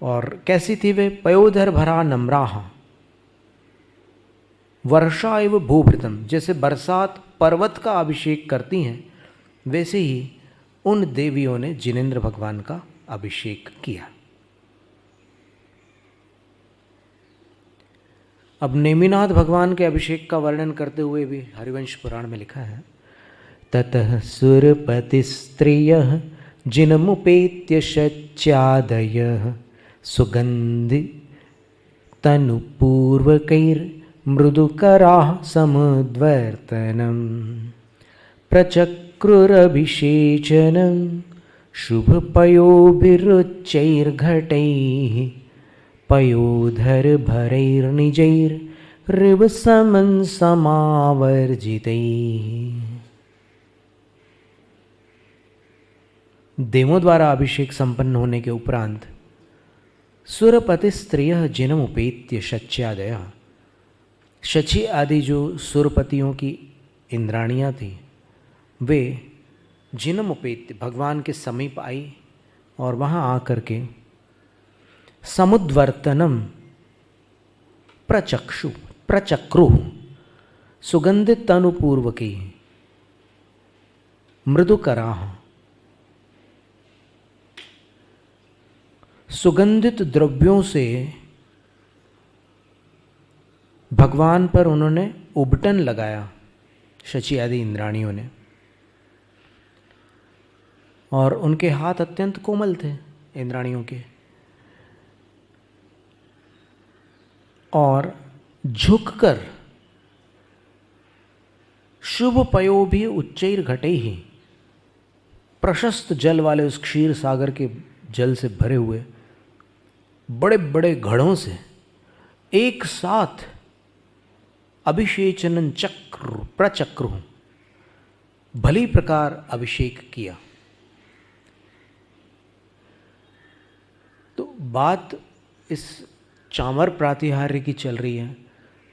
और कैसी थी वे? पयोधर भरा नम्राः वर्षा एव भूभृतम, जैसे बरसात पर्वत का अभिषेक करती हैं, वैसे ही उन देवियों ने जिनेंद्र भगवान का अभिषेक किया। अब नेमिनाथ भगवान के अभिषेक का वर्णन करते हुए भी हरिवंश पुराण में लिखा है, ततः सुरपति स्त्रियः जिनमुपेत्य शच्यादयः सुगंधि तनुपूर्वकैर्मृदुकराः समुद्वर्तनं प्रचक्रुरभिषेचनं शुभपयोभिरुच्चैर्घटैः पयोधरभरैर्निजैर्ऋवसमं समावर्जितैः। देवों द्वारा अभिषेक संपन्न होने के उपरांत सुरपति स्त्रियः जिनमुपेत्य शच्यादयः, शची आदि जो सुरपतियों की इंद्राणियाँ थीं, वे जिनमुपेत्य भगवान के समीप आई और वहाँ आकर के समुद्वर्तनम प्रचक्रु, सुगंधित तनुपूर्वकी मृदुकराः, सुगंधित द्रव्यों से भगवान पर उन्होंने उबटन लगाया, शची आदि इंद्राणियों ने। और उनके हाथ अत्यंत कोमल थे इंद्राणियों के, और झुककर शुभ पयो भी उच्चैर घटे ही, प्रशस्त जल वाले उस क्षीर सागर के जल से भरे हुए बड़े बड़े घड़ों से एक साथ अभिषेचनन चक्र प्रचक्रु, भली प्रकार अभिषेक किया। तो बात इस चामर प्रातिहार्य की चल रही है,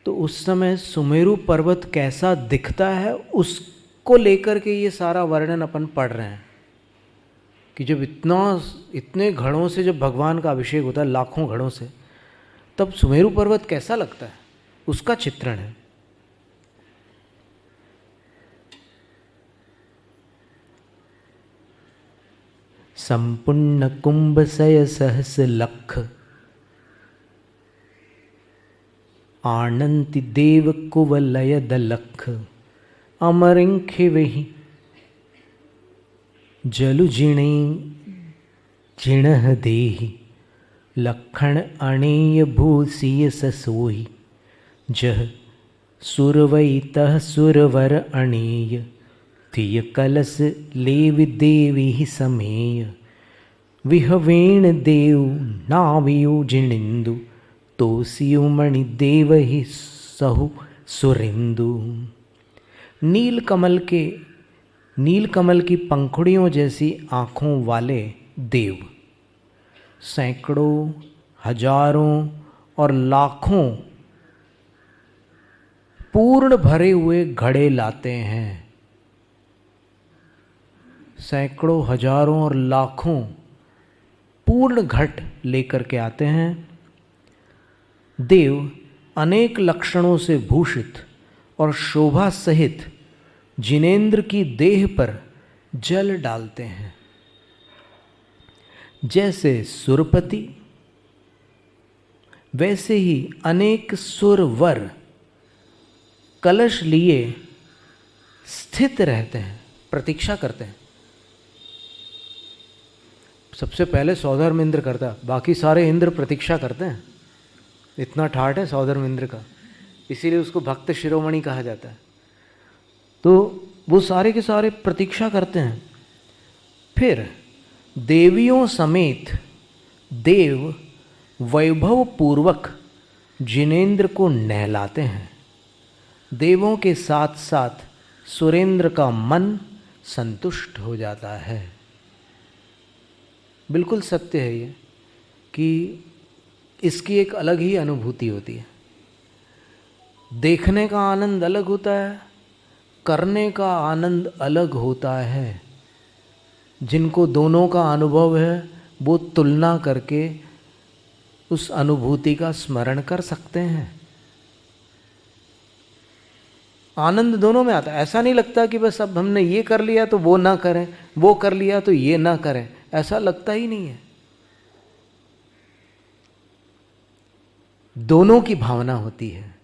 तो उस समय सुमेरु पर्वत कैसा दिखता है उसको लेकर के ये सारा वर्णन अपन पढ़ रहे हैं कि जब इतने घड़ों से जब भगवान का अभिषेक होता है, लाखों घड़ों से, तब सुमेरु पर्वत कैसा लगता है, उसका चित्रण है। संपूर्ण कुंभसय सहस लख आनंति देव कुवलय दलख अमरिंखिविहि जलु जिणे जिणह देहि लखण अणेय भूसीय ससोहि जह सुरवैतः सुरवर अणेय तिय कलस लेवि देवी समेय विहवेण देव नावियो जिणिंदु तोसियो मणि देव ही सहु सुरिंदु। नीलकमल की पंखुड़ियों जैसी आँखों वाले देव सैकड़ों, हजारों और लाखों पूर्ण भरे हुए घड़े लाते हैं, सैकड़ों, हजारों और लाखों पूर्ण घट लेकर के आते हैं। देव अनेक लक्षणों से भूषित और शोभा सहित जिनेंद्र की देह पर जल डालते हैं। जैसे सुरपति, वैसे ही अनेक सुरवर कलश लिए स्थित रहते हैं, प्रतीक्षा करते हैं। सबसे पहले सौधर्म इंद्र करता, बाकी सारे इंद्र प्रतीक्षा करते हैं। इतना ठाठ है सौधर्म इंद्र का, इसीलिए उसको भक्त शिरोमणि कहा जाता है। तो वो सारे के सारे प्रतीक्षा करते हैं। फिर देवियों समेत देव वैभव पूर्वक जिनेंद्र को नहलाते हैं। देवों के साथ साथ सुरेंद्र का मन संतुष्ट हो जाता है। बिल्कुल सत्य है ये कि इसकी एक अलग ही अनुभूति होती है। देखने का आनंद अलग होता है, करने का आनंद अलग होता है। जिनको दोनों का अनुभव है वो तुलना करके उस अनुभूति का स्मरण कर सकते हैं। आनंद दोनों में आता है। ऐसा नहीं लगता कि बस अब हमने ये कर लिया तो वो ना करें, वो कर लिया तो ये ना करें, ऐसा लगता ही नहीं है। दोनों की भावना होती है।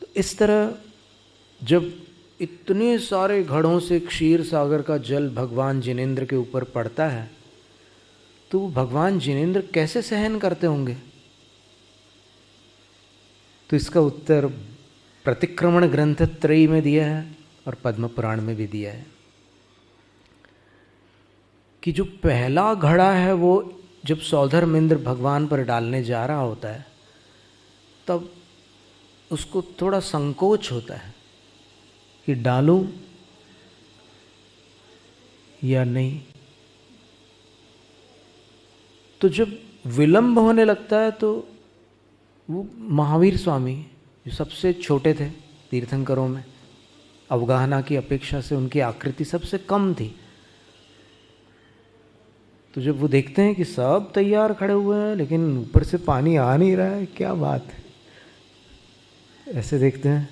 तो इस तरह जब इतने सारे घड़ों से क्षीर सागर का जल भगवान जिनेंद्र के ऊपर पड़ता है तो भगवान जिनेंद्र कैसे सहन करते होंगे? तो इसका उत्तर प्रतिक्रमण ग्रंथ त्रयी में दिया है और पद्म पुराण में भी दिया है कि जो पहला घड़ा है वो जब सौधर्म इंद्र भगवान पर डालने जा रहा होता है तब उसको थोड़ा संकोच होता है कि डालूं या नहीं। तो जब विलंब होने लगता है तो वो महावीर स्वामी जो सबसे छोटे थे तीर्थंकरों में, अवगाहना की अपेक्षा से उनकी आकृति सबसे कम थी, तो जब वो देखते हैं कि सब तैयार खड़े हुए हैं लेकिन ऊपर से पानी आ नहीं रहा है, क्या बात है, ऐसे देखते हैं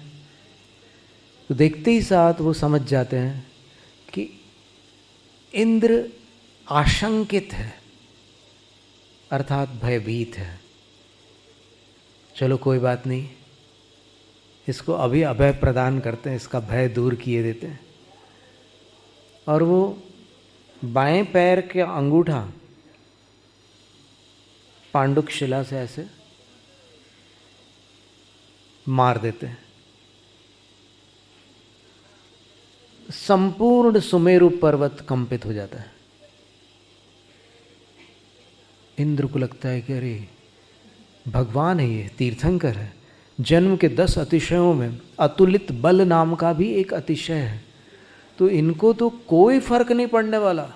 तो देखते ही साथ वो समझ जाते हैं कि इंद्र आशंकित है अर्थात भयभीत है। चलो कोई बात नहीं, इसको अभी अभय प्रदान करते हैं, इसका भय दूर किए देते हैं। और वो बाएं पैर के अंगूठा पांडुक शिला से ऐसे मार देते हैं। संपूर्ण सुमेरु पर्वत कंपित हो जाता है। इंद्र को लगता है कि अरे भगवान है, ये तीर्थंकर है, जन्म के 10 अतिशयों में अतुलित बल नाम का भी एक अतिशय है, तो इनको तो कोई फर्क नहीं पड़ने वाला।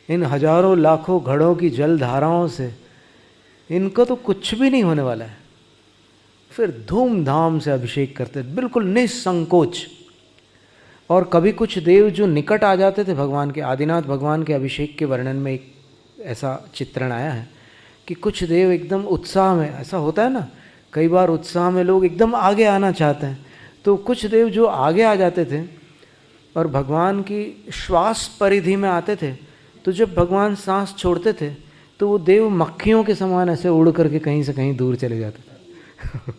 इन हजारों लाखों घड़ों की जल धाराओं से इनको तो कुछ भी नहीं होने वाला है। फिर धूमधाम से अभिषेक करते बिल्कुल निसंकोच। और कभी कुछ देव जो निकट आ जाते थे भगवान के, आदिनाथ भगवान के अभिषेक के वर्णन में एक ऐसा चित्रण आया है कि कुछ देव एकदम उत्साह में, ऐसा होता है ना कई बार उत्साह में लोग एकदम आगे आना चाहते हैं, तो कुछ देव जो आगे आ जाते थे और भगवान की श्वास परिधि में आते थे, तो जब भगवान सांस छोड़ते थे तो वो देव मक्खियों के समान ऐसे उड़ करके कहीं से कहीं दूर चले जाते थे।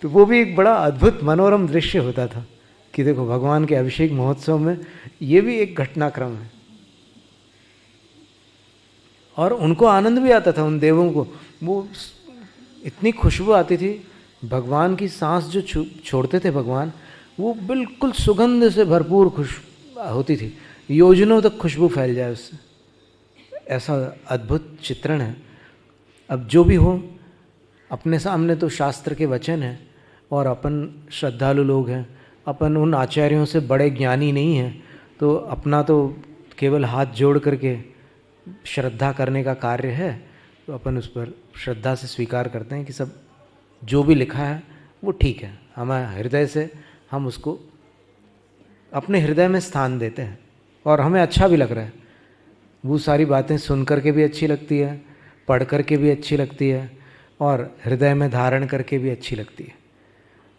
तो वो भी एक बड़ा अद्भुत मनोरम दृश्य होता था कि देखो भगवान के अभिषेक महोत्सव में ये भी एक घटनाक्रम है। और उनको आनंद भी आता था, उन देवों को वो इतनी खुशबू आती थी, भगवान की सांस जो छोड़ते थे भगवान, वो बिल्कुल सुगंध से भरपूर खुश होती थी, योजनों तक खुशबू फैल जाए उससे। ऐसा अद्भुत चित्रण है। अब जो भी हो, अपने सामने तो शास्त्र के वचन हैं और अपन श्रद्धालु लोग हैं, अपन उन आचार्यों से बड़े ज्ञानी नहीं हैं, तो अपना तो केवल हाथ जोड़ करके श्रद्धा करने का कार्य है। तो अपन उस पर श्रद्धा से स्वीकार करते हैं कि सब जो भी लिखा है वो ठीक है, हमारे हृदय से हम उसको अपने हृदय में स्थान देते हैं और हमें अच्छा भी लग रहा है। वो सारी बातें सुन कर के भी अच्छी लगती है, पढ़ कर के भी अच्छी लगती है और हृदय में धारण करके भी अच्छी लगती है,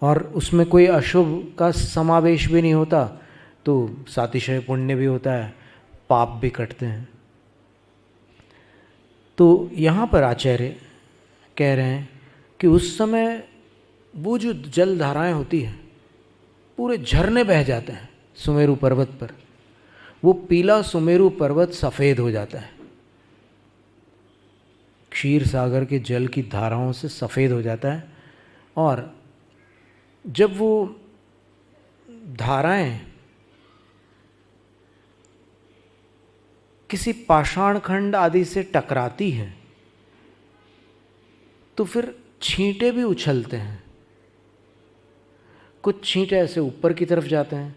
और उसमें कोई अशुभ का समावेश भी नहीं होता, तो सातिशय पुण्य भी होता है, पाप भी कटते हैं। तो यहाँ पर आचार्य कह रहे हैं कि उस समय वो जो जल धाराएं होती हैं, पूरे झरने बह जाते हैं सुमेरु पर्वत पर। वो पीला सुमेरु पर्वत सफ़ेद हो जाता है, क्षीर सागर के जल की धाराओं से सफ़ेद हो जाता है। और जब वो धाराएं किसी पाषाण खंड आदि से टकराती हैं तो फिर छींटे भी उछलते हैं। कुछ छींटे ऐसे ऊपर की तरफ जाते हैं,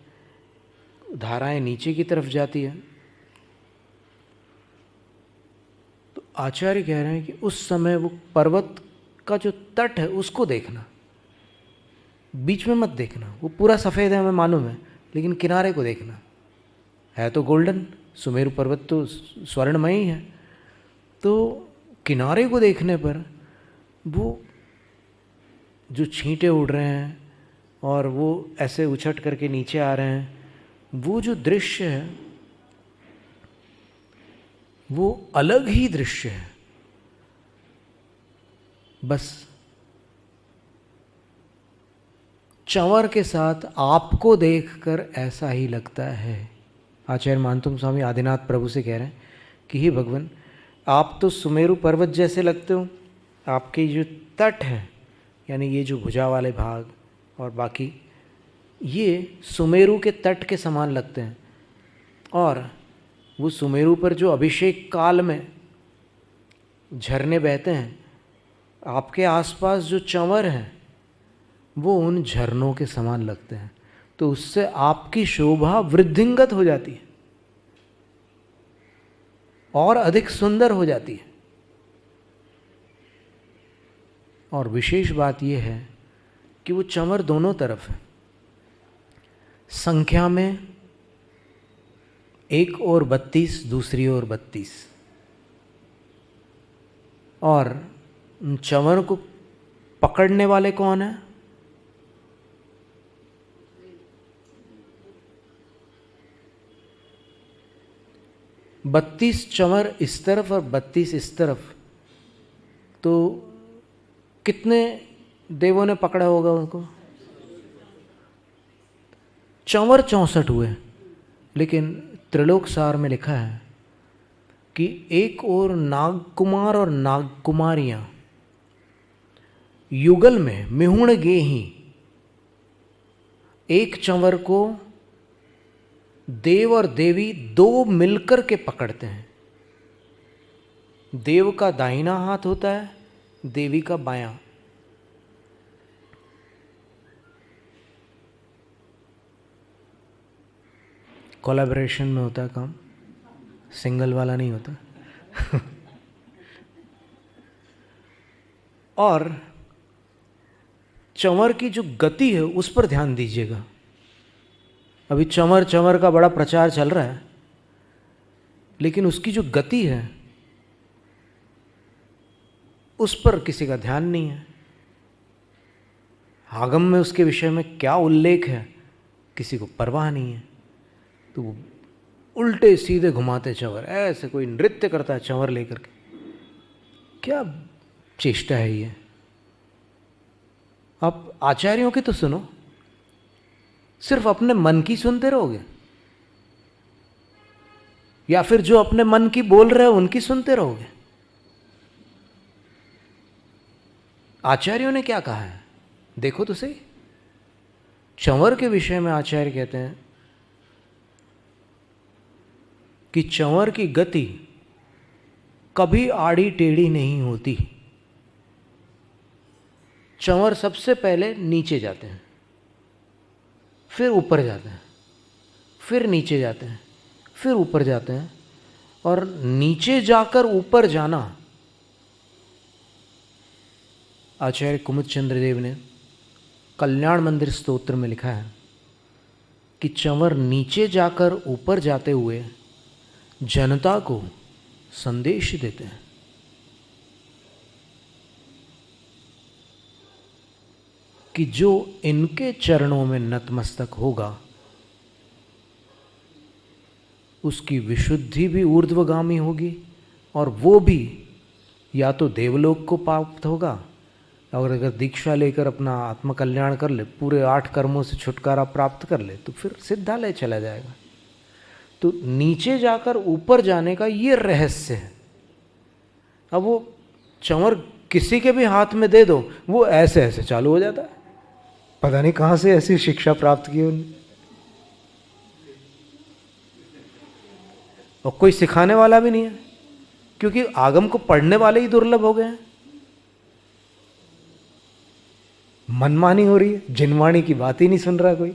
धाराएं नीचे की तरफ जाती है। तो आचार्य कह रहे हैं कि उस समय वो पर्वत का जो तट है उसको देखना, बीच में मत देखना। वो पूरा सफ़ेद है हमें मालूम है, लेकिन किनारे को देखना। है तो गोल्डन, सुमेरु पर्वत तो स्वर्णमय ही है, तो किनारे को देखने पर वो जो छींटे उड़ रहे हैं और वो ऐसे उछट करके नीचे आ रहे हैं, वो जो दृश्य है वो अलग ही दृश्य है। बस चंवर के साथ आपको देखकर ऐसा ही लगता है। आचार्य मानतुम स्वामी आदिनाथ प्रभु से कह रहे हैं कि हे भगवान, आप तो सुमेरु पर्वत जैसे लगते हो, आपके जो तट है यानी ये जो भुजा वाले भाग और बाकी ये सुमेरु के तट के समान लगते हैं। और वो सुमेरु पर जो अभिषेक काल में झरने बहते हैं, आपके आसपास जो चंवर हैं वो उन झरनों के समान लगते हैं। तो उससे आपकी शोभा वृद्धिंगत हो जाती है और अधिक सुंदर हो जाती है। और विशेष बात यह है कि वो चंवर दोनों तरफ है, संख्या में एक ओर 32, दूसरी ओर 32। और चंवर को पकड़ने वाले कौन है? बत्तीस चंवर इस तरफ और 32 इस तरफ। तो कितने देवों ने पकड़ा होगा उनको? चंवर 64 हुए, लेकिन त्रिलोक सार में लिखा है कि एक और नागकुमार और नागकुमारियां युगल में मिहुण गे ही एक चंवर को देव और देवी दो मिलकर के पकड़ते हैं। देव का दाहिना हाथ होता है, देवी का बायां। कोलैबोरेशन में होता है काम, सिंगल वाला नहीं होता। और चंवर की जो गति है उस पर ध्यान दीजिएगा। अभी चंवर का बड़ा प्रचार चल रहा है, लेकिन उसकी जो गति है उस पर किसी का ध्यान नहीं है। आगम में उसके विषय में क्या उल्लेख है किसी को परवाह नहीं है। तो वो उल्टे सीधे घुमाते चंवर, ऐसे कोई नृत्य करता है चंवर लेकर के। क्या चेष्टा है ये? आप आचार्यों की तो सुनो, सिर्फ अपने मन की सुनते रहोगे, या फिर जो अपने मन की बोल रहे हो उनकी सुनते रहोगे? आचार्यों ने क्या कहा है देखो तो सही। चंवर के विषय में आचार्य कहते हैं कि चंवर की गति कभी आड़ी टेढ़ी नहीं होती। चंवर सबसे पहले नीचे जाते हैं, फिर ऊपर जाते हैं, फिर नीचे जाते हैं, फिर ऊपर जाते हैं। और नीचे जाकर ऊपर जाना आचार्य कुमुद चंद्र देव ने कल्याण मंदिर स्तोत्र में लिखा है कि चंवर नीचे जाकर ऊपर जाते हुए जनता को संदेश देते हैं। कि जो इनके चरणों में नतमस्तक होगा उसकी विशुद्धि भी ऊर्ध्वगामी होगी और वो भी या तो देवलोक को प्राप्त होगा, और अगर दीक्षा लेकर अपना आत्मकल्याण कर ले, पूरे 8 कर्मों से छुटकारा प्राप्त कर ले, तो फिर सिद्धालय चला जाएगा। तो नीचे जाकर ऊपर जाने का ये रहस्य है। अब वो चंवर किसी के भी हाथ में दे दो, वो ऐसे ऐसे चालू हो जाता है। पता नहीं कहाँ से ऐसी शिक्षा प्राप्त की उन्होंने, और कोई सिखाने वाला भी नहीं है, क्योंकि आगम को पढ़ने वाले ही दुर्लभ हो गए हैं। मनमानी हो रही है, जिनवाणी की बात ही नहीं सुन रहा कोई।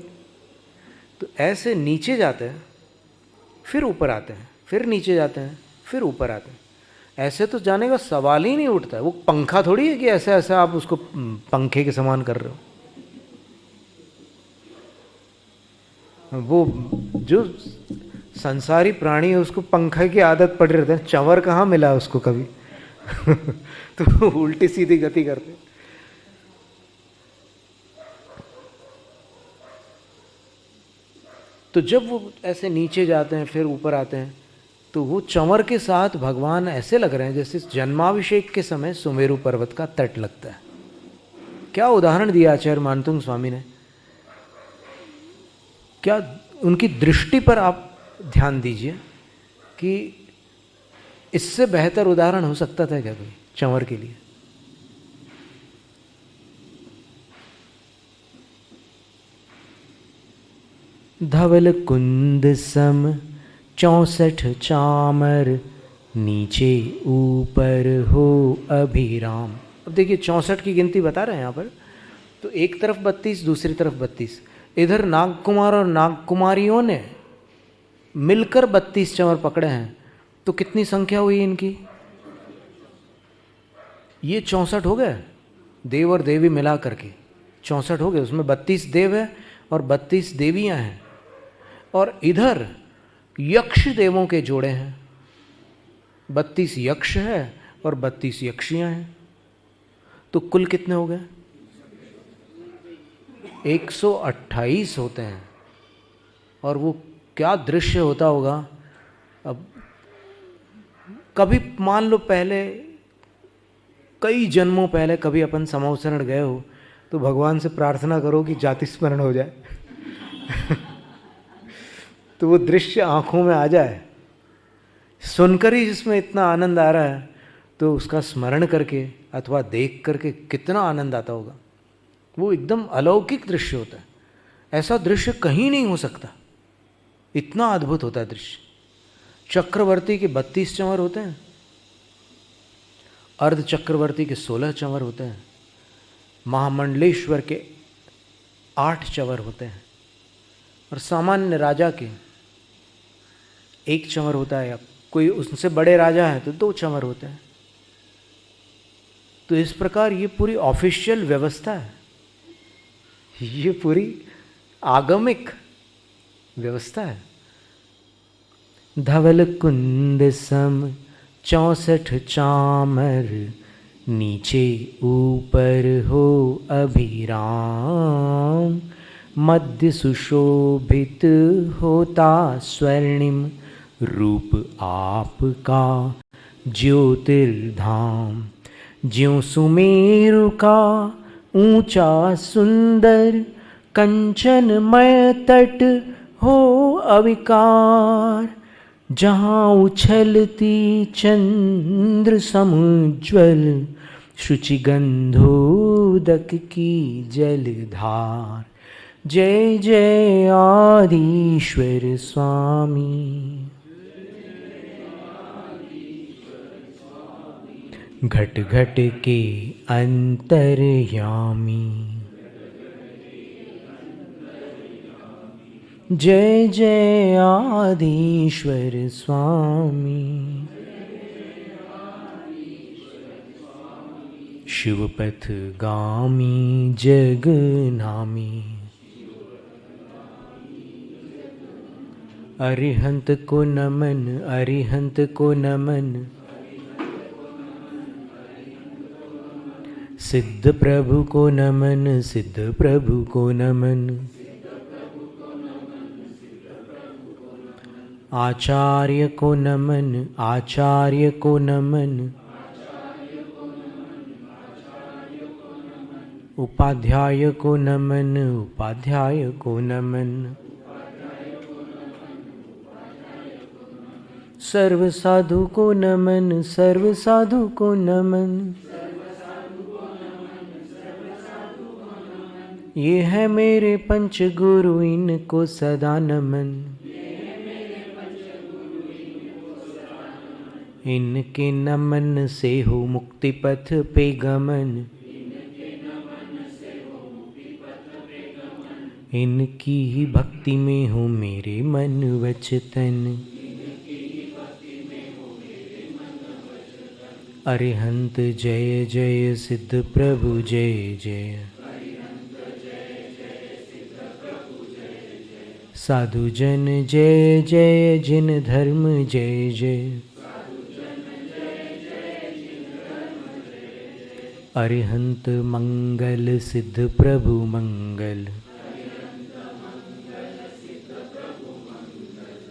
तो ऐसे नीचे जाते हैं, फिर ऊपर आते हैं, फिर नीचे जाते हैं, फिर ऊपर आते हैं। ऐसे तो जाने का सवाल ही नहीं उठता है। वो पंखा थोड़ी है कि ऐसे ऐसे आप उसको पंखे के समान कर रहे हो। वो जो संसारी प्राणी है उसको पंखा की आदत पड़ रहती है, चंवर कहाँ मिला उसको कभी तो उल्टी सीधी गति करते। तो जब वो ऐसे नीचे जाते हैं फिर ऊपर आते हैं, तो वो चंवर के साथ भगवान ऐसे लग रहे हैं जैसे जन्माभिषेक के समय सुमेरु पर्वत का तट लगता है। क्या उदाहरण दिया आचार्य मानतुंग स्वामी ने, क्या उनकी दृष्टि पर आप ध्यान दीजिए कि इससे बेहतर उदाहरण हो सकता था क्या कोई चंवर के लिए। धवल कुंद सम 64 चामर, नीचे ऊपर हो अभिराम। अब देखिए 64 की गिनती बता रहे हैं यहाँ पर, तो एक तरफ 32, दूसरी तरफ 32। इधर नागकुमार और नागकुमारियों ने मिलकर 32 चंवर पकड़े हैं, तो कितनी संख्या हुई इनकी? ये 64 हो गए, देव और देवी मिला करके 64 हो गए। उसमें 32 देव है और 32 देवियां हैं, और इधर यक्ष देवों के जोड़े हैं। 32 यक्ष है और 32 यक्षियां हैं, तो कुल कितने हो गए? 128 होते हैं। और वो क्या दृश्य होता होगा। अब कभी मान लो पहले, कई जन्मों पहले कभी अपन समवसरण गए हो, तो भगवान से प्रार्थना करो कि जाति स्मरण हो जाए तो वो दृश्य आंखों में आ जाए। सुनकर ही जिसमें इतना आनंद आ रहा है, तो उसका स्मरण करके अथवा देख करके कितना आनंद आता होगा। वो एकदम अलौकिक दृश्य होता है। ऐसा दृश्य कहीं नहीं हो सकता, इतना अद्भुत होता है दृश्य। चक्रवर्ती के 32 चंवर होते हैं, अर्ध चक्रवर्ती के 16 चंवर होते हैं, महामंडलेश्वर के 8 चंवर होते हैं, और सामान्य राजा के 1 चंवर होता है, या कोई उनसे बड़े राजा हैं तो 2 चंवर होते हैं। तो इस प्रकार ये पूरी ऑफिशियल व्यवस्था है, ये पूरी आगमिक व्यवस्था है। धवल कुंद सम 64 चामर, नीचे ऊपर हो अभिराम। मध्य सुशोभित होता स्वर्णिम, रूप आपका ज्योतिर्धाम। ज्यों सुमेरु का ऊंचा सुंदर, कंचनमय तट हो अविकार। जहाँ उछलती चंद्र समुज्ज्वल, शुचिगंधोदक की जलधार। जय जय आदिश्वर स्वामी। घट घट के अंतर्यामी। जय जय आदिश्वर स्वामी। शिवपथ गामी जगनामी। अरिहंत को नमन, अरिहंत को नमन। सिद्ध प्रभु को नमन, सिद्ध प्रभु को नमन। आचार्य को नमन, आचार्य को नमन। उपाध्याय को नमन, उपाध्याय को नमन। सर्व साधु को नमन, सर्व साधु को नमन। ये है मेरे पंच गुरु, इनको सदा नमन। इनके नमन से हो मुक्ति पथ पे गमन। इनकी ही भक्ति में हो मेरे मन वचन। अरिहंत जय जय, सिद्ध प्रभु जय जय। साधु जन जय जय, जिन धर्म जय जय। अरिहंत मंगल, सिद्ध प्रभु मंगल।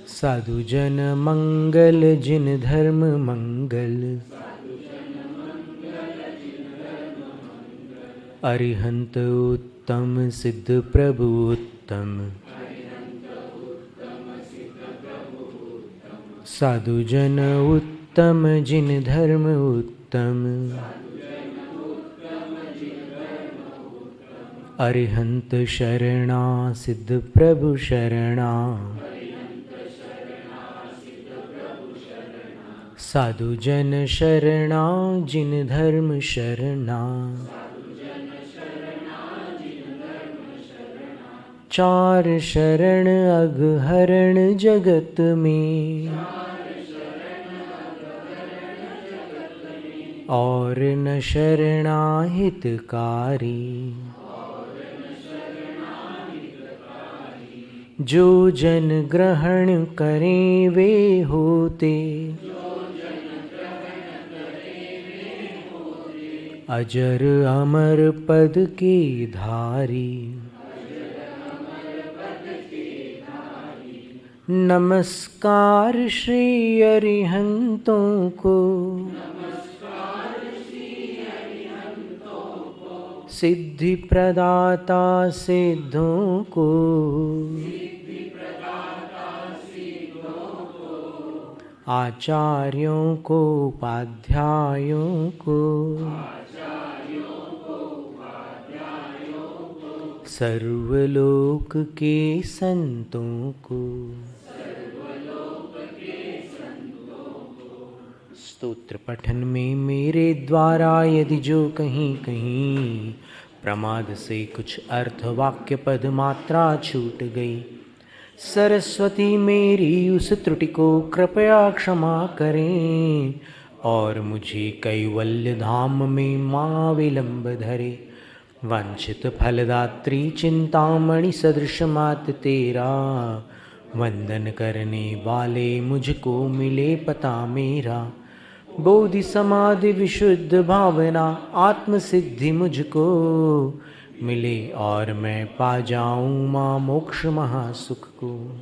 साधु जन मंगल, जिन धर्म मंगल। अरिहंत उत्तम, सिद्ध प्रभु उत्तम। साधु जन उत्तम, जिन धर्म उत्तम। अरिहंत शरणा, सिद्ध प्रभु शरणा। साधु जन शरणा, जिन धर्म शरणा। चार शरण अगहरण जगत में, और न शरणा हितकारी। जो जन ग्रहण करें वे होते, अजर अमर पद के धारी। नमस्कार श्री अरिहंतों को, सिद्धि प्रदाता सिद्धों को। आचार्यों को, उपाध्यायों को। सर्वलोक के संतों को। स्तोत्र पठन में मेरे द्वारा यदि जो कहीं कहीं प्रमाद से कुछ अर्थ वाक्य पद मात्रा छूट गई, सरस्वती मेरी उस त्रुटि को कृपया क्षमा करें, और मुझे कैवल्य धाम में माँ विलंब धरे। वांछित फलदात्री चिंतामणि सदृश मात तेरा, वंदन करने वाले मुझको मिले पता मेरा। बोधि समाधि विशुद्ध भावना आत्म सिद्धि मुझको मिले, और मैं पा जाऊँ माँ मोक्ष महासुख को।